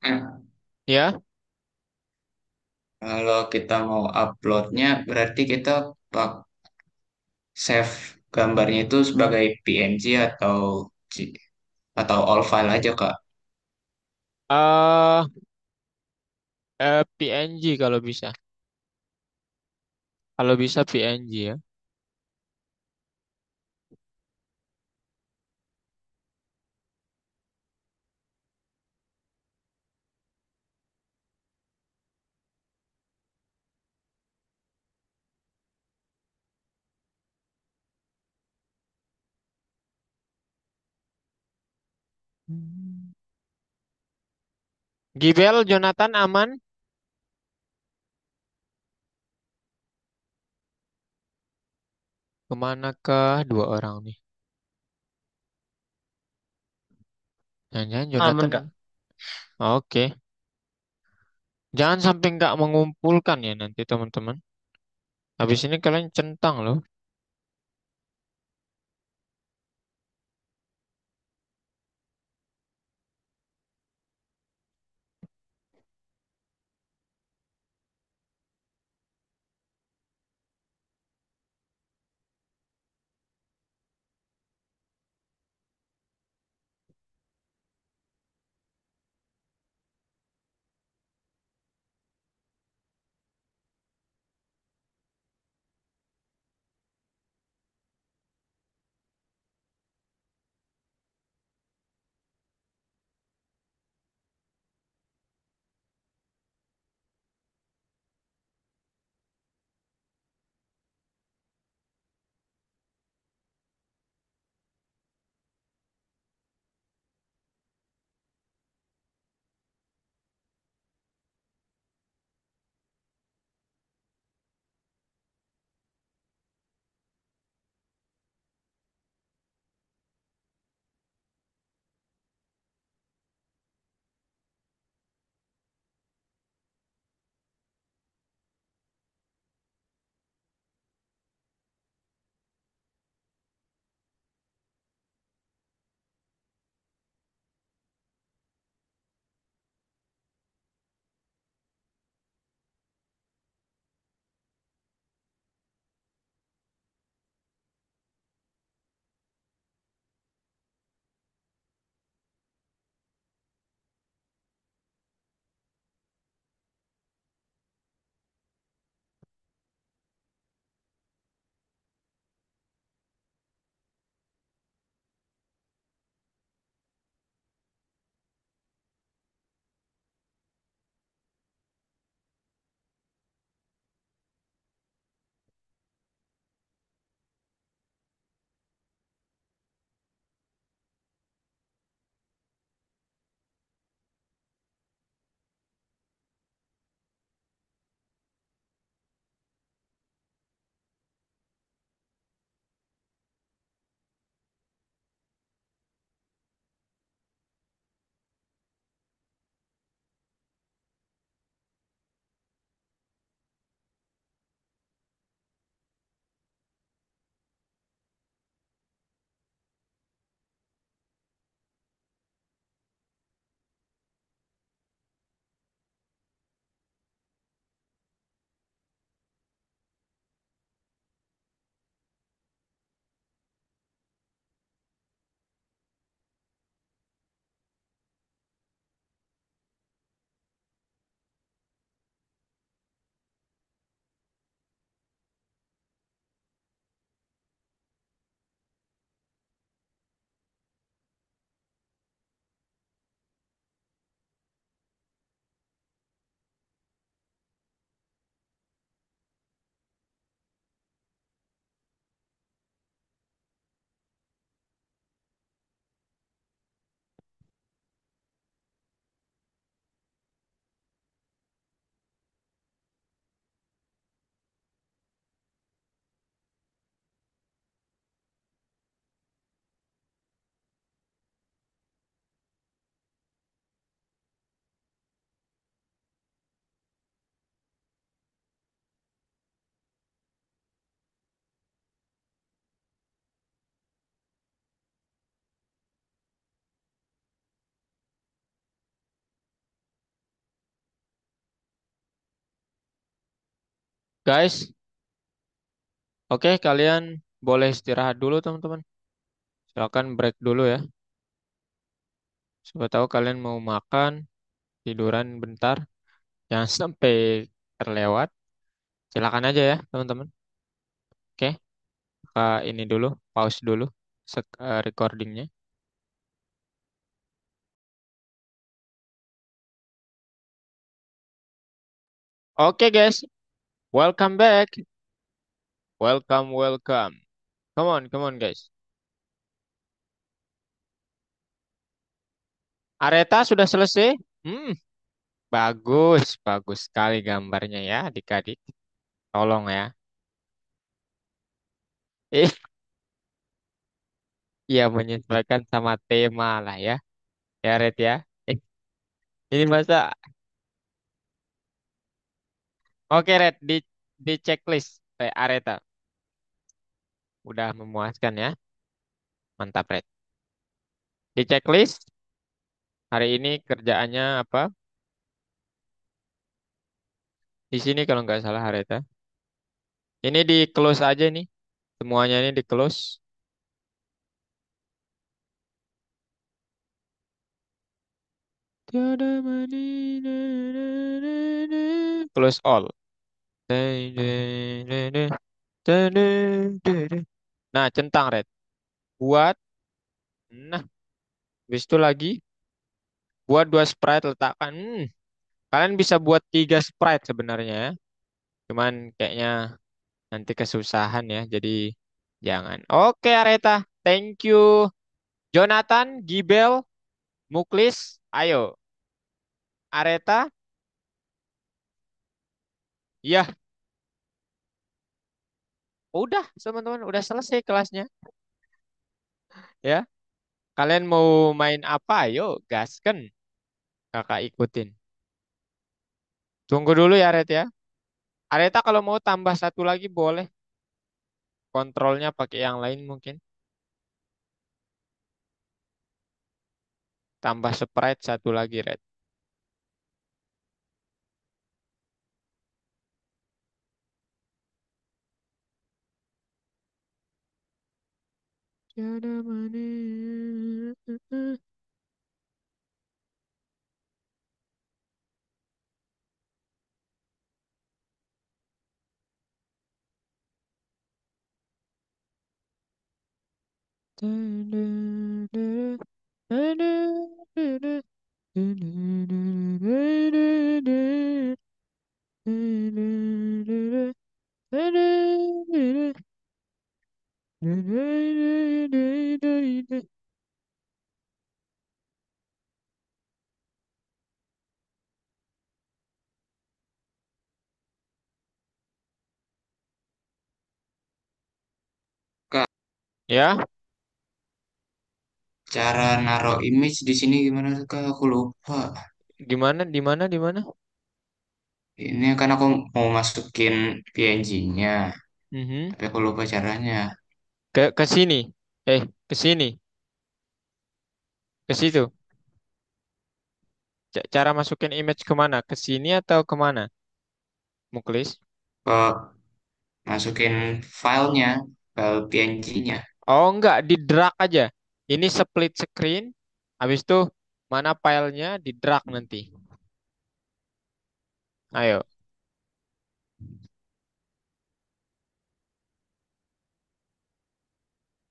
[SPEAKER 3] Nah,
[SPEAKER 1] Ya.
[SPEAKER 3] kalau kita mau uploadnya, berarti kita pak save gambarnya itu sebagai PNG atau all file aja, Kak.
[SPEAKER 1] eh PNG kalau bisa. Kalau bisa PNG ya. Hmm. Gibel, Jonathan aman? Kemanakah dua orang nih? Jangan-jangan
[SPEAKER 4] Aman,
[SPEAKER 1] Jonathan.
[SPEAKER 4] Kak.
[SPEAKER 1] Oke. Jangan sampai nggak mengumpulkan ya nanti teman-teman. Habis ini kalian centang loh. Guys, oke kalian boleh istirahat dulu teman-teman. Silakan break dulu ya. Siapa tahu kalian mau makan, tiduran bentar. Jangan sampai terlewat. Silakan aja ya teman-teman. Oke, ini dulu, pause dulu recordingnya. Oke guys, welcome back. Welcome, welcome. Come on guys. Areta sudah selesai? Hmm, bagus, bagus sekali gambarnya ya adik-adik. Tolong ya. Eh, iya menyesuaikan sama tema lah ya. Ya Red ya. Eh, ini masa. Oke Red, di checklist Areta. Udah memuaskan ya. Mantap Red. Di checklist hari ini kerjaannya apa? Di sini kalau nggak salah Areta. Ini di close aja nih. Semuanya ini di close. Tiada mani, na, na, na, na. Close all. Nah, centang Red. Buat. Nah, habis itu lagi. Buat dua sprite letakkan. Kalian bisa buat tiga sprite sebenarnya ya. Cuman kayaknya nanti kesusahan ya. Jadi jangan. Oke, Areta. Thank you. Jonathan, Gibel, Muklis. Ayo. Areta. Iya. Udah, teman-teman. Udah selesai kelasnya. Ya. Kalian mau main apa? Ayo, gasken. Kakak ikutin. Tunggu dulu ya, Red ya. Areta kalau mau tambah satu lagi boleh. Kontrolnya pakai yang lain mungkin. Tambah sprite satu lagi, Red. Tiada manis.
[SPEAKER 3] Kak,
[SPEAKER 1] Ya,
[SPEAKER 3] cara naruh image di sini gimana tuh, Kak? Aku lupa.
[SPEAKER 1] gimana? Di mana? Di mana?
[SPEAKER 3] Ini kan aku mau masukin PNG-nya,
[SPEAKER 1] Mhm.
[SPEAKER 3] tapi aku lupa caranya.
[SPEAKER 1] Ke sini. Ke sini. Ke situ. Cara masukin image kemana? Ke sini atau kemana? Muklis?
[SPEAKER 3] Ke masukin filenya, file PNG-nya.
[SPEAKER 1] Oh enggak, di drag aja. Ini split screen. Habis itu mana filenya di drag nanti. Ayo.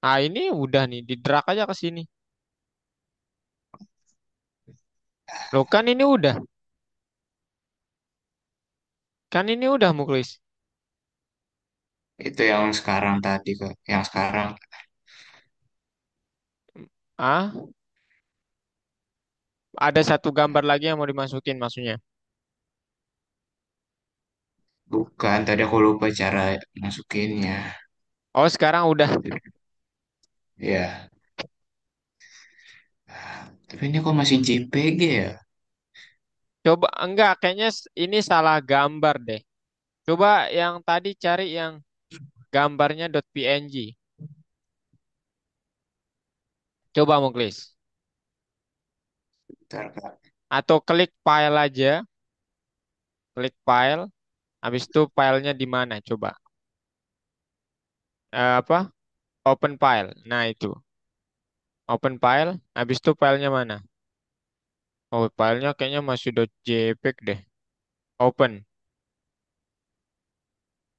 [SPEAKER 1] Ah ini udah nih, di drag aja ke sini. Loh kan ini udah. Kan ini udah Muklis.
[SPEAKER 3] Itu yang sekarang tadi, Kak. Yang sekarang.
[SPEAKER 1] Ah, ada satu gambar lagi yang mau dimasukin maksudnya.
[SPEAKER 3] Bukan, tadi aku lupa cara masukinnya.
[SPEAKER 1] Oh sekarang udah.
[SPEAKER 3] Ya, tapi ini kok masih JPG ya?
[SPEAKER 1] Coba enggak, kayaknya ini salah gambar deh. Coba yang tadi cari yang gambarnya .png. Coba Muklis.
[SPEAKER 3] Bentar, Kak.
[SPEAKER 1] Atau klik file aja, klik file. Habis itu filenya di mana? Coba. Apa? Open file. Nah, itu. Open file. Habis itu filenya mana? Oh, filenya kayaknya masih .jpeg deh. Open.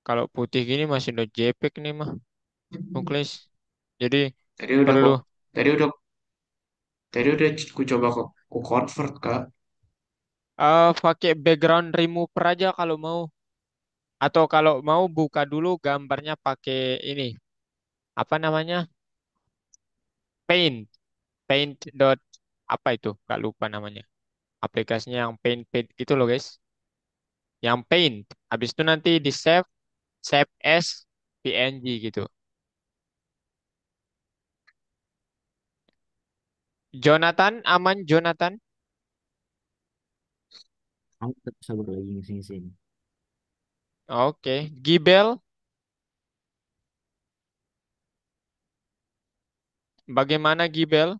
[SPEAKER 1] Kalau putih gini masih .jpeg nih mah. Nuklis. Jadi
[SPEAKER 3] Tadi udah
[SPEAKER 1] perlu
[SPEAKER 3] kok. Tadi udah ku coba ku convert Kak.
[SPEAKER 1] pakai background remover aja kalau mau. Atau kalau mau buka dulu gambarnya pakai ini. Apa namanya? Paint. Paint dot apa itu? Gak lupa namanya. Aplikasinya yang paint gitu loh guys. Yang paint. Habis itu nanti di save, save as PNG gitu. Jonathan, aman Jonathan.
[SPEAKER 2] Aku tetap sabar lagi ngisi-ngisi ini.
[SPEAKER 1] Oke. Gibel, bagaimana Gibel?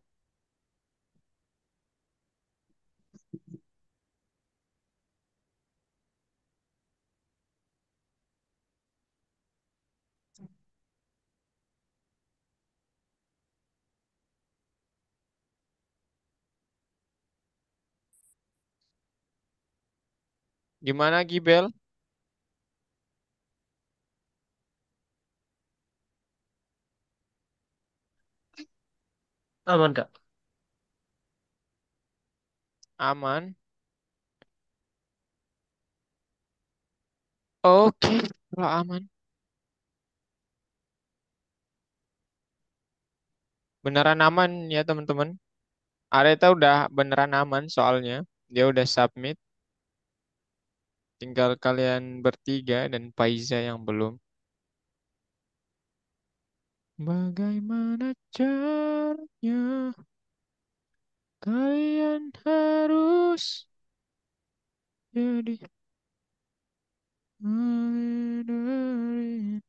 [SPEAKER 1] Gimana Gibel?
[SPEAKER 4] Aman Kak.
[SPEAKER 1] Aman. Oke, kalau aman. Beneran aman ya teman-teman. Areta udah beneran aman soalnya. Dia udah submit. Tinggal kalian bertiga dan Faiza yang belum. Bagaimana caranya kalian harus jadi dari.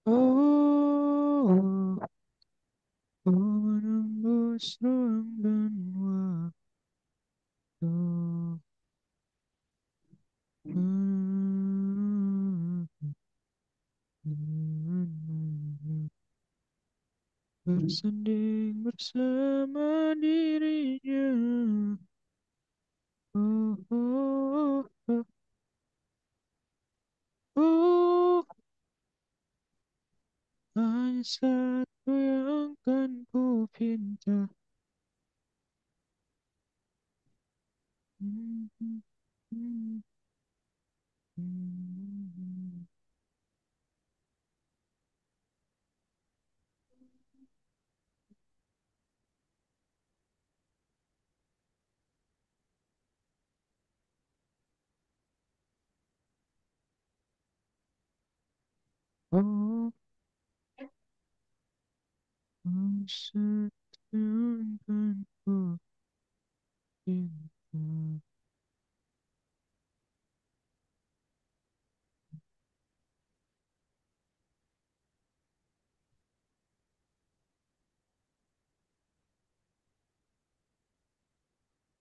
[SPEAKER 1] Oh, oh, menembus ruang dan waktu. Hmm, bersanding bersama dirinya. Oh, oh, oh, oh, hanya satu yang akan ku pinta. Hmm, hmm, hmm, hmm. Oh, hanya satu yang akan ku pinta.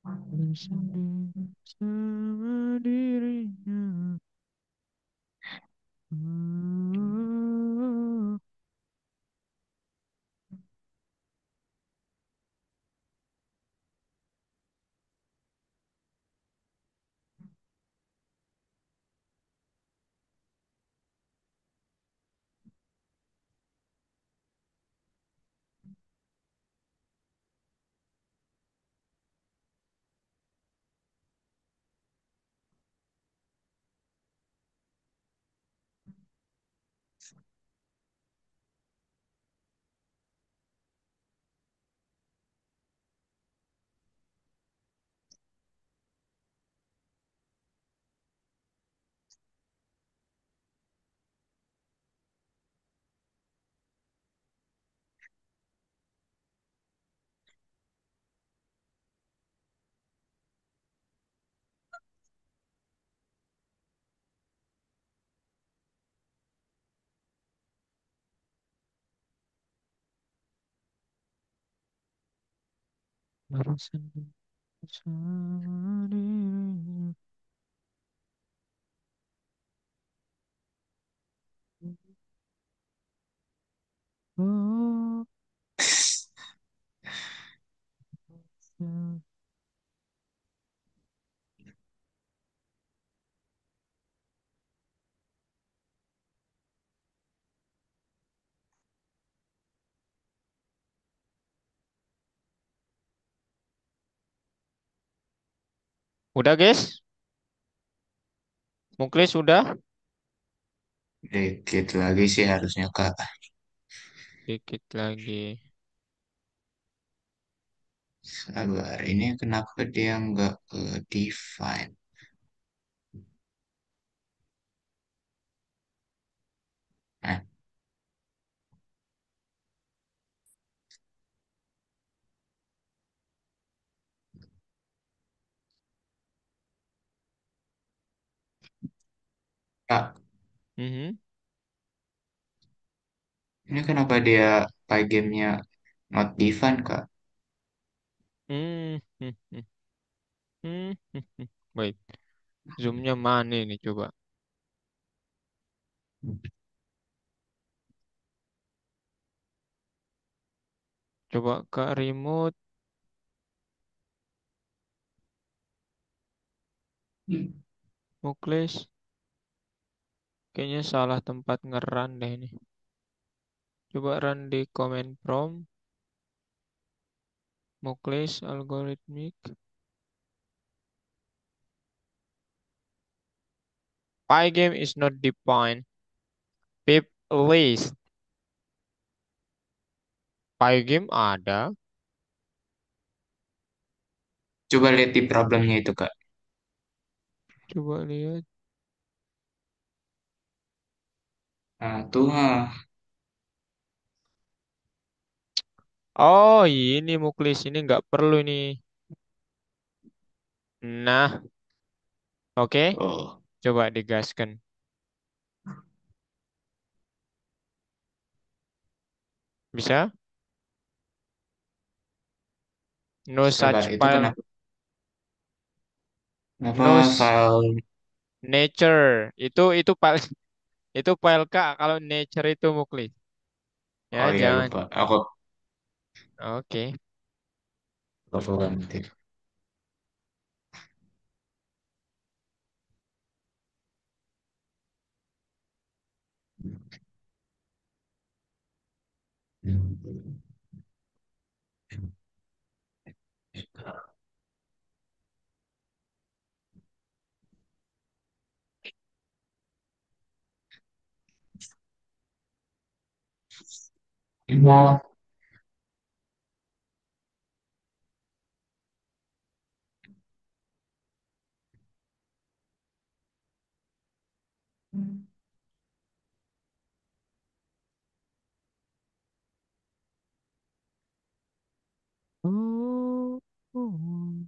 [SPEAKER 1] Bersanding bersama dirinya. Oh, Bersama dirimu. Oh, ya. Udah guys, Muklis sudah.
[SPEAKER 3] Dikit lagi sih harusnya Kak.
[SPEAKER 1] Dikit lagi.
[SPEAKER 3] Sabar, ini kenapa dia nggak ke define? Nah, Kak,
[SPEAKER 1] Mhm.
[SPEAKER 3] ini kenapa dia gamenya not define Kak?
[SPEAKER 1] Hmm, hmm, hmm, hmm, hmm, hmm. Wait, zoomnya mana ini coba? Coba ke remote, Muklis. Kayaknya salah tempat ngeran deh ini. Coba run di command prompt, Muklis algorithmic. Pygame is not defined. Pip list. Pygame ada.
[SPEAKER 3] Coba lihat di problemnya itu Kak.
[SPEAKER 1] Coba lihat.
[SPEAKER 3] Nah, tuh,
[SPEAKER 1] Oh, ini Muklis ini nggak perlu nih. Nah, oke.
[SPEAKER 3] oh,
[SPEAKER 1] Coba digaskan. Bisa? No
[SPEAKER 3] sabar,
[SPEAKER 1] such
[SPEAKER 3] itu
[SPEAKER 1] file.
[SPEAKER 3] kenapa
[SPEAKER 1] No
[SPEAKER 3] file?
[SPEAKER 1] nature. Itu file itu file K kalau nature itu Muklis.
[SPEAKER 3] Oh
[SPEAKER 1] Ya,
[SPEAKER 3] iya
[SPEAKER 1] jangan.
[SPEAKER 3] lupa,
[SPEAKER 1] Oke.
[SPEAKER 3] aku ganti.
[SPEAKER 1] Oh, oh.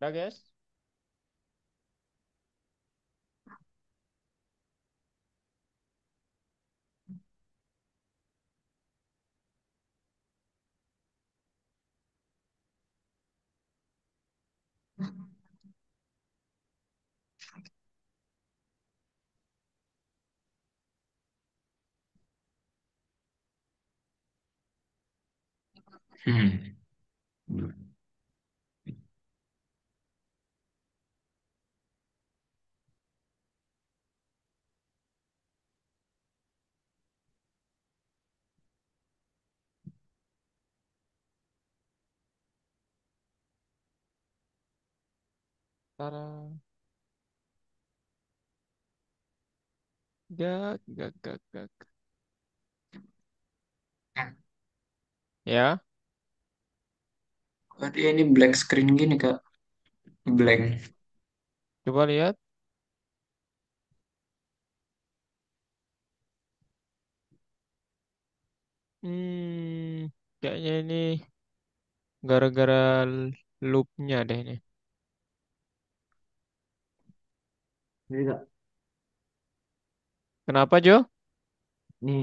[SPEAKER 1] Udah, guys.
[SPEAKER 3] Hmm.
[SPEAKER 1] Tara. Gak, gak, gak, gak. Ya,
[SPEAKER 3] Kok dia ini black screen gini Kak? Blank.
[SPEAKER 1] coba lihat. Kayaknya ini gara-gara loopnya deh ini.
[SPEAKER 2] Jadi kak,
[SPEAKER 1] Kenapa, Jo?
[SPEAKER 2] nih,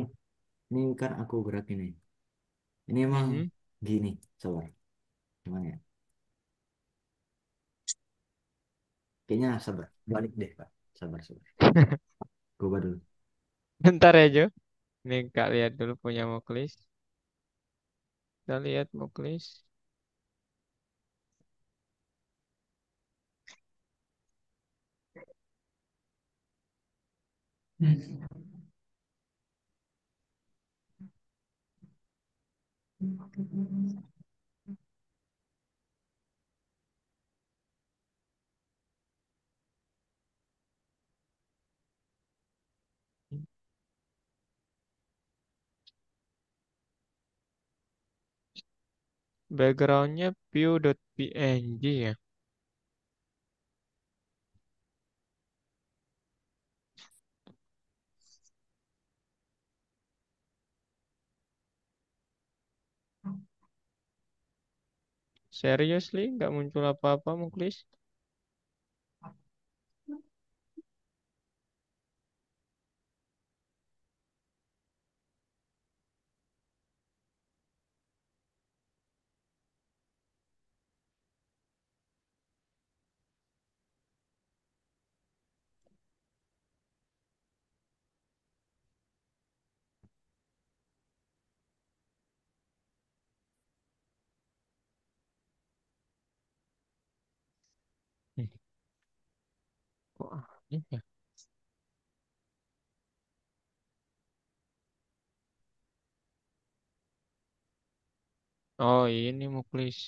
[SPEAKER 2] ini kan aku gerak ini. Ini emang
[SPEAKER 1] Mhm.
[SPEAKER 2] gini, sabar. Gimana ya? Kayaknya sabar. Balik deh kak. Sabar, sabar. Coba dulu.
[SPEAKER 1] Bentar ya, Jo. Ini Kak lihat dulu punya Muklis. Kita lihat Muklis. Backgroundnya view.png ya. Seriously, nggak muncul apa-apa Muklis? Hmm, Kok aneh ya? Oh ini Muklis.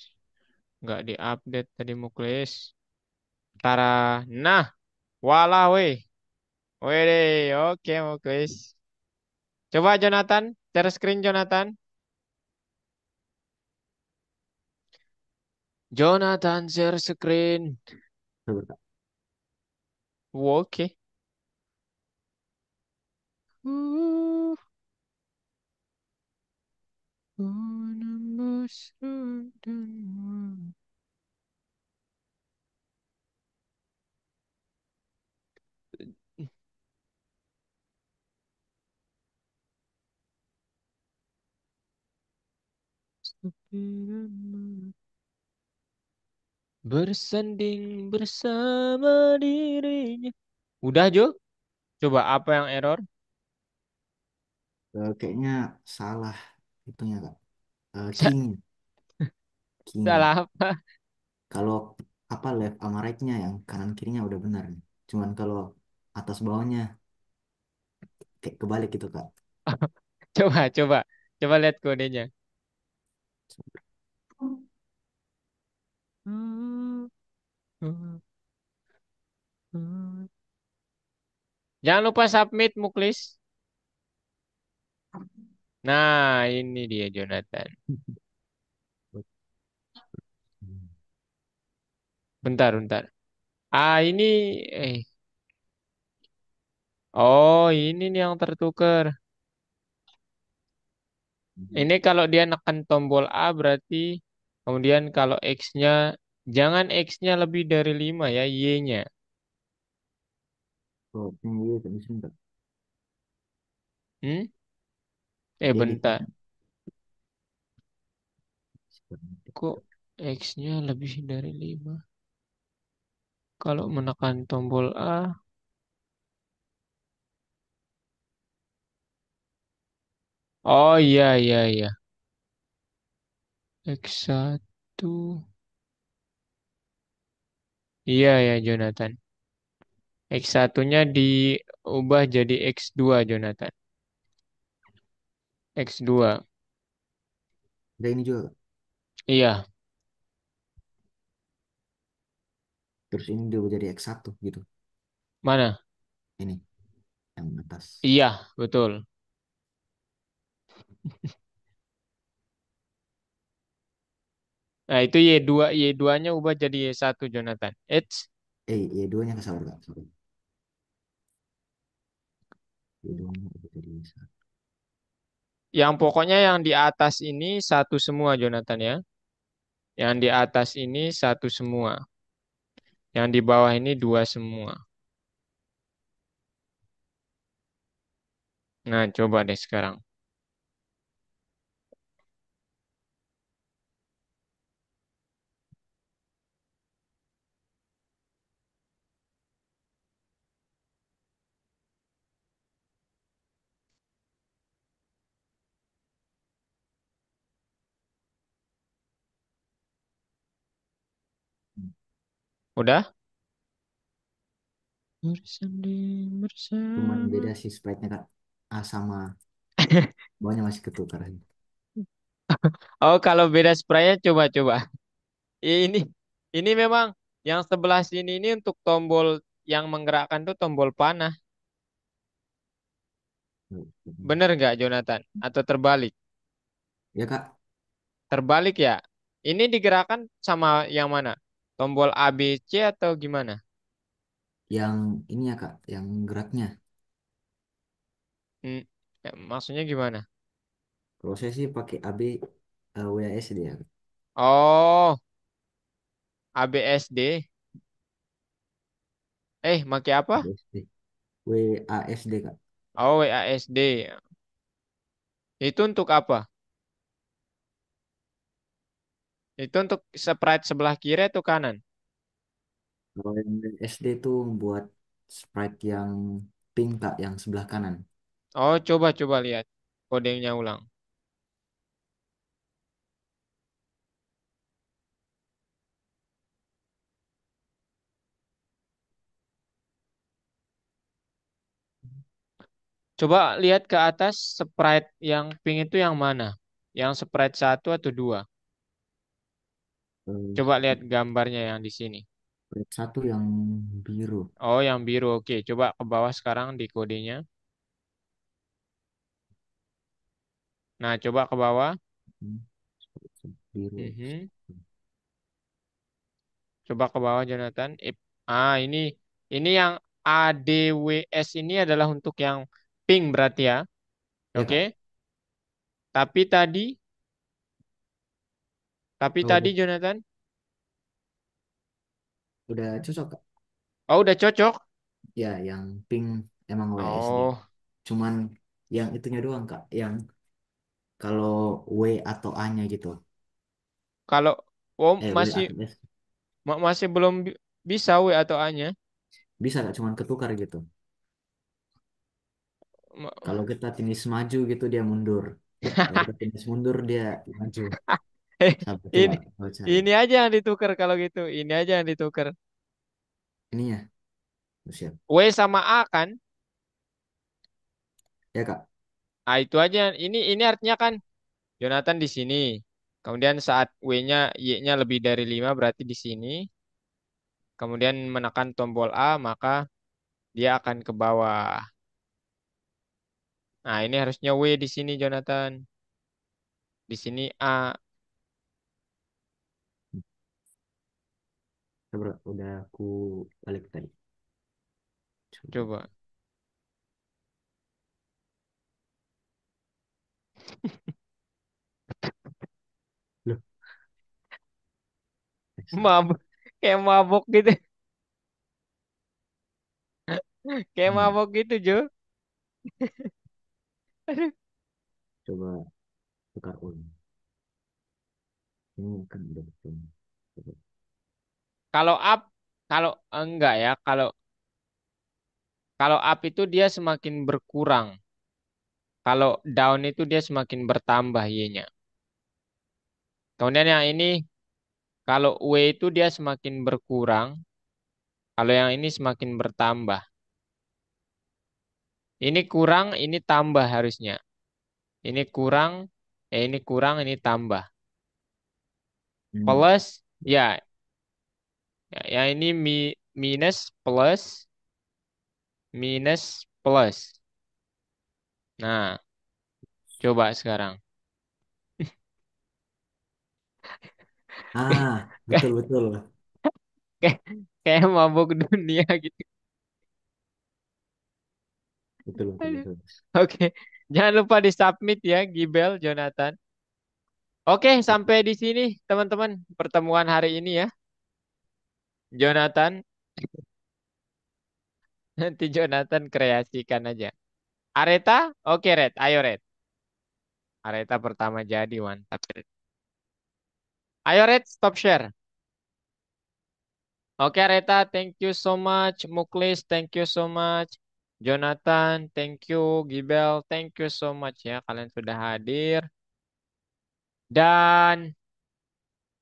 [SPEAKER 1] Nggak diupdate tadi Muklis. Tara. Nah, walah weh. Wede, oke Muklis. Coba Jonathan, share screen Jonathan. Jonathan share screen.
[SPEAKER 2] Sabar kak.
[SPEAKER 1] Oke. Uh, mesra dan bersanding bersama dirinya. Udah Jo? Coba apa yang error?
[SPEAKER 2] Kayaknya salah itunya kak.
[SPEAKER 1] Sa-
[SPEAKER 2] King, King.
[SPEAKER 1] Salah apa?
[SPEAKER 2] Kalau apa left sama right-nya yang kanan kirinya udah benar nih. Cuman kalau atas bawahnya kayak kebalik gitu kak.
[SPEAKER 1] Coba, coba. Coba lihat kodenya. Jangan lupa submit Muklis. Nah, ini dia Jonathan. Bentar, bentar. Ah, ini eh oh, ini nih yang tertukar. Ini kalau dia nekan tombol A berarti kemudian kalau X-nya Jangan X-nya lebih dari 5 ya, Y-nya.
[SPEAKER 2] Oh, iya, di sini Kak.
[SPEAKER 1] Hmm?
[SPEAKER 2] Jadi kan
[SPEAKER 1] Bentar. Kok X-nya lebih dari 5? Kalau menekan tombol A. Oh iya, iya, iya. X1. Iya ya, Jonathan. X1-nya diubah jadi X2, Jonathan. X2.
[SPEAKER 2] ada ini juga Kak.
[SPEAKER 1] Iya,
[SPEAKER 2] Terus ini dia jadi X1 gitu.
[SPEAKER 1] mana?
[SPEAKER 2] Ini yang atas.
[SPEAKER 1] Iya, betul. Nah, itu Y2, Y2-nya ubah jadi Y1, Jonathan.
[SPEAKER 2] Y2-nya ke sabar Kak. Sorry. Y2-nya udah jadi satu.
[SPEAKER 1] Yang pokoknya yang di atas ini satu semua, Jonathan ya. Yang di atas ini satu semua. Yang di bawah ini dua semua. Nah, coba deh sekarang. Udah? Bersanding
[SPEAKER 2] Cuman
[SPEAKER 1] bersama.
[SPEAKER 2] beda sih sprite-nya Kak. A sama bawahnya masih ketukar.
[SPEAKER 1] Oh, kalau beda spraynya coba-coba. Ini ini memang yang sebelah sini ini untuk tombol yang menggerakkan tuh tombol panah. Bener nggak, Jonathan? Atau terbalik?
[SPEAKER 2] Ya Kak,
[SPEAKER 1] Terbalik ya? Ini digerakkan sama yang mana? Tombol A, B, C atau gimana?
[SPEAKER 2] yang ini ya Kak, yang geraknya.
[SPEAKER 1] Hmm, maksudnya gimana?
[SPEAKER 2] Kalau saya sih pakai AB WASD ya Kak.
[SPEAKER 1] Oh, ABSD. Make apa?
[SPEAKER 2] WASD. WASD Kak.
[SPEAKER 1] Oh, WASD. Itu untuk apa? Itu untuk sprite sebelah kiri atau kanan?
[SPEAKER 2] Kalau yang SD itu buat sprite yang pink Kak, yang sebelah kanan.
[SPEAKER 1] Oh, coba-coba lihat kodenya ulang. Coba lihat ke atas sprite yang pink itu yang mana? Yang sprite satu atau dua? Coba lihat gambarnya yang di sini.
[SPEAKER 2] Sprite satu yang biru.
[SPEAKER 1] Oh, yang biru. Oke, coba ke bawah sekarang di kodenya. Nah, coba ke bawah.
[SPEAKER 2] Hmm, biru.
[SPEAKER 1] Mhm. Coba ke bawah, Jonathan. Ini yang ADWS ini adalah untuk yang pink berarti ya.
[SPEAKER 2] Ya
[SPEAKER 1] Oke.
[SPEAKER 2] Kak,
[SPEAKER 1] Tapi tadi, tapi
[SPEAKER 2] oh,
[SPEAKER 1] tadi Jonathan.
[SPEAKER 2] udah cocok Kak.
[SPEAKER 1] Oh, udah cocok.
[SPEAKER 2] Ya, yang pink emang WASD.
[SPEAKER 1] Oh,
[SPEAKER 2] Cuman yang itunya doang Kak, yang kalau W atau A-nya gitu.
[SPEAKER 1] kalau
[SPEAKER 2] W atau S.
[SPEAKER 1] masih belum bisa W atau A-nya.
[SPEAKER 2] Bisa Kak, cuman ketukar gitu. Kalau kita finish maju gitu dia mundur. Kalau kita finish mundur dia maju. Sabar, coba
[SPEAKER 1] Ini
[SPEAKER 2] coba cari.
[SPEAKER 1] ini aja yang ditukar kalau gitu. Ini aja yang ditukar.
[SPEAKER 2] Ininya, siap.
[SPEAKER 1] W sama A kan?
[SPEAKER 2] Ya Kak.
[SPEAKER 1] Ah itu aja. Ini artinya kan Jonathan di sini. Kemudian saat W-nya Y-nya lebih dari 5 berarti di sini. Kemudian menekan tombol A maka dia akan ke bawah. Nah, ini harusnya W di sini Jonathan. Di sini A.
[SPEAKER 2] Coba udah aku balik tadi. Coba.
[SPEAKER 1] Coba.
[SPEAKER 2] Loh,
[SPEAKER 1] Mabuk. Kayak mabuk gitu. Kayak
[SPEAKER 2] Hmm,
[SPEAKER 1] mabuk gitu, Jo.
[SPEAKER 2] coba tukar ulang. Ini kan udah betul. Coba.
[SPEAKER 1] Kalau up, kalau enggak ya, kalau kalau up itu dia semakin berkurang. Kalau down itu dia semakin bertambah Y-nya. Kemudian yang ini, kalau W itu dia semakin berkurang. Kalau yang ini semakin bertambah. Ini kurang, ini tambah harusnya. Ini kurang, ini kurang, ini tambah.
[SPEAKER 2] Hmm.
[SPEAKER 1] Plus, ya, yang ini minus, plus, minus, plus. Nah, coba sekarang.
[SPEAKER 2] Ah, betul betul.
[SPEAKER 1] Kayak kayak mabuk dunia gitu.
[SPEAKER 2] Betul betul
[SPEAKER 1] Aduh.
[SPEAKER 2] betul.
[SPEAKER 1] Oke, jangan lupa di submit ya, Gibel, Jonathan. Oke, sampai di sini teman-teman pertemuan hari ini ya, Jonathan. Nanti Jonathan kreasikan aja. Areta, oke Red, ayo Red. Areta pertama jadi mantap Red. Ayo Red, stop share. Oke Areta, thank you so much. Muklis, thank you so much. Jonathan, thank you. Gibel, thank you so much ya. Kalian sudah hadir. Dan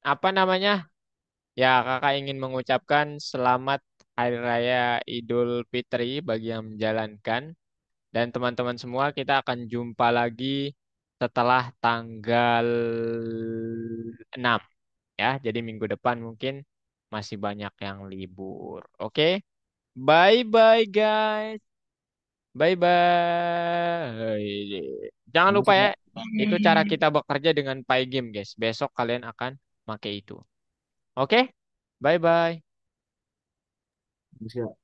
[SPEAKER 1] apa namanya? Ya, kakak ingin mengucapkan selamat Hari Raya Idul Fitri bagi yang menjalankan. Dan teman-teman semua, kita akan jumpa lagi setelah tanggal 6 ya. Jadi minggu depan mungkin masih banyak yang libur. Oke? Bye-bye guys. Bye-bye. Jangan lupa ya,
[SPEAKER 2] Siap,
[SPEAKER 1] itu cara kita bekerja dengan Pygame guys. Besok kalian akan pakai itu. Oke? Bye-bye.
[SPEAKER 2] siap.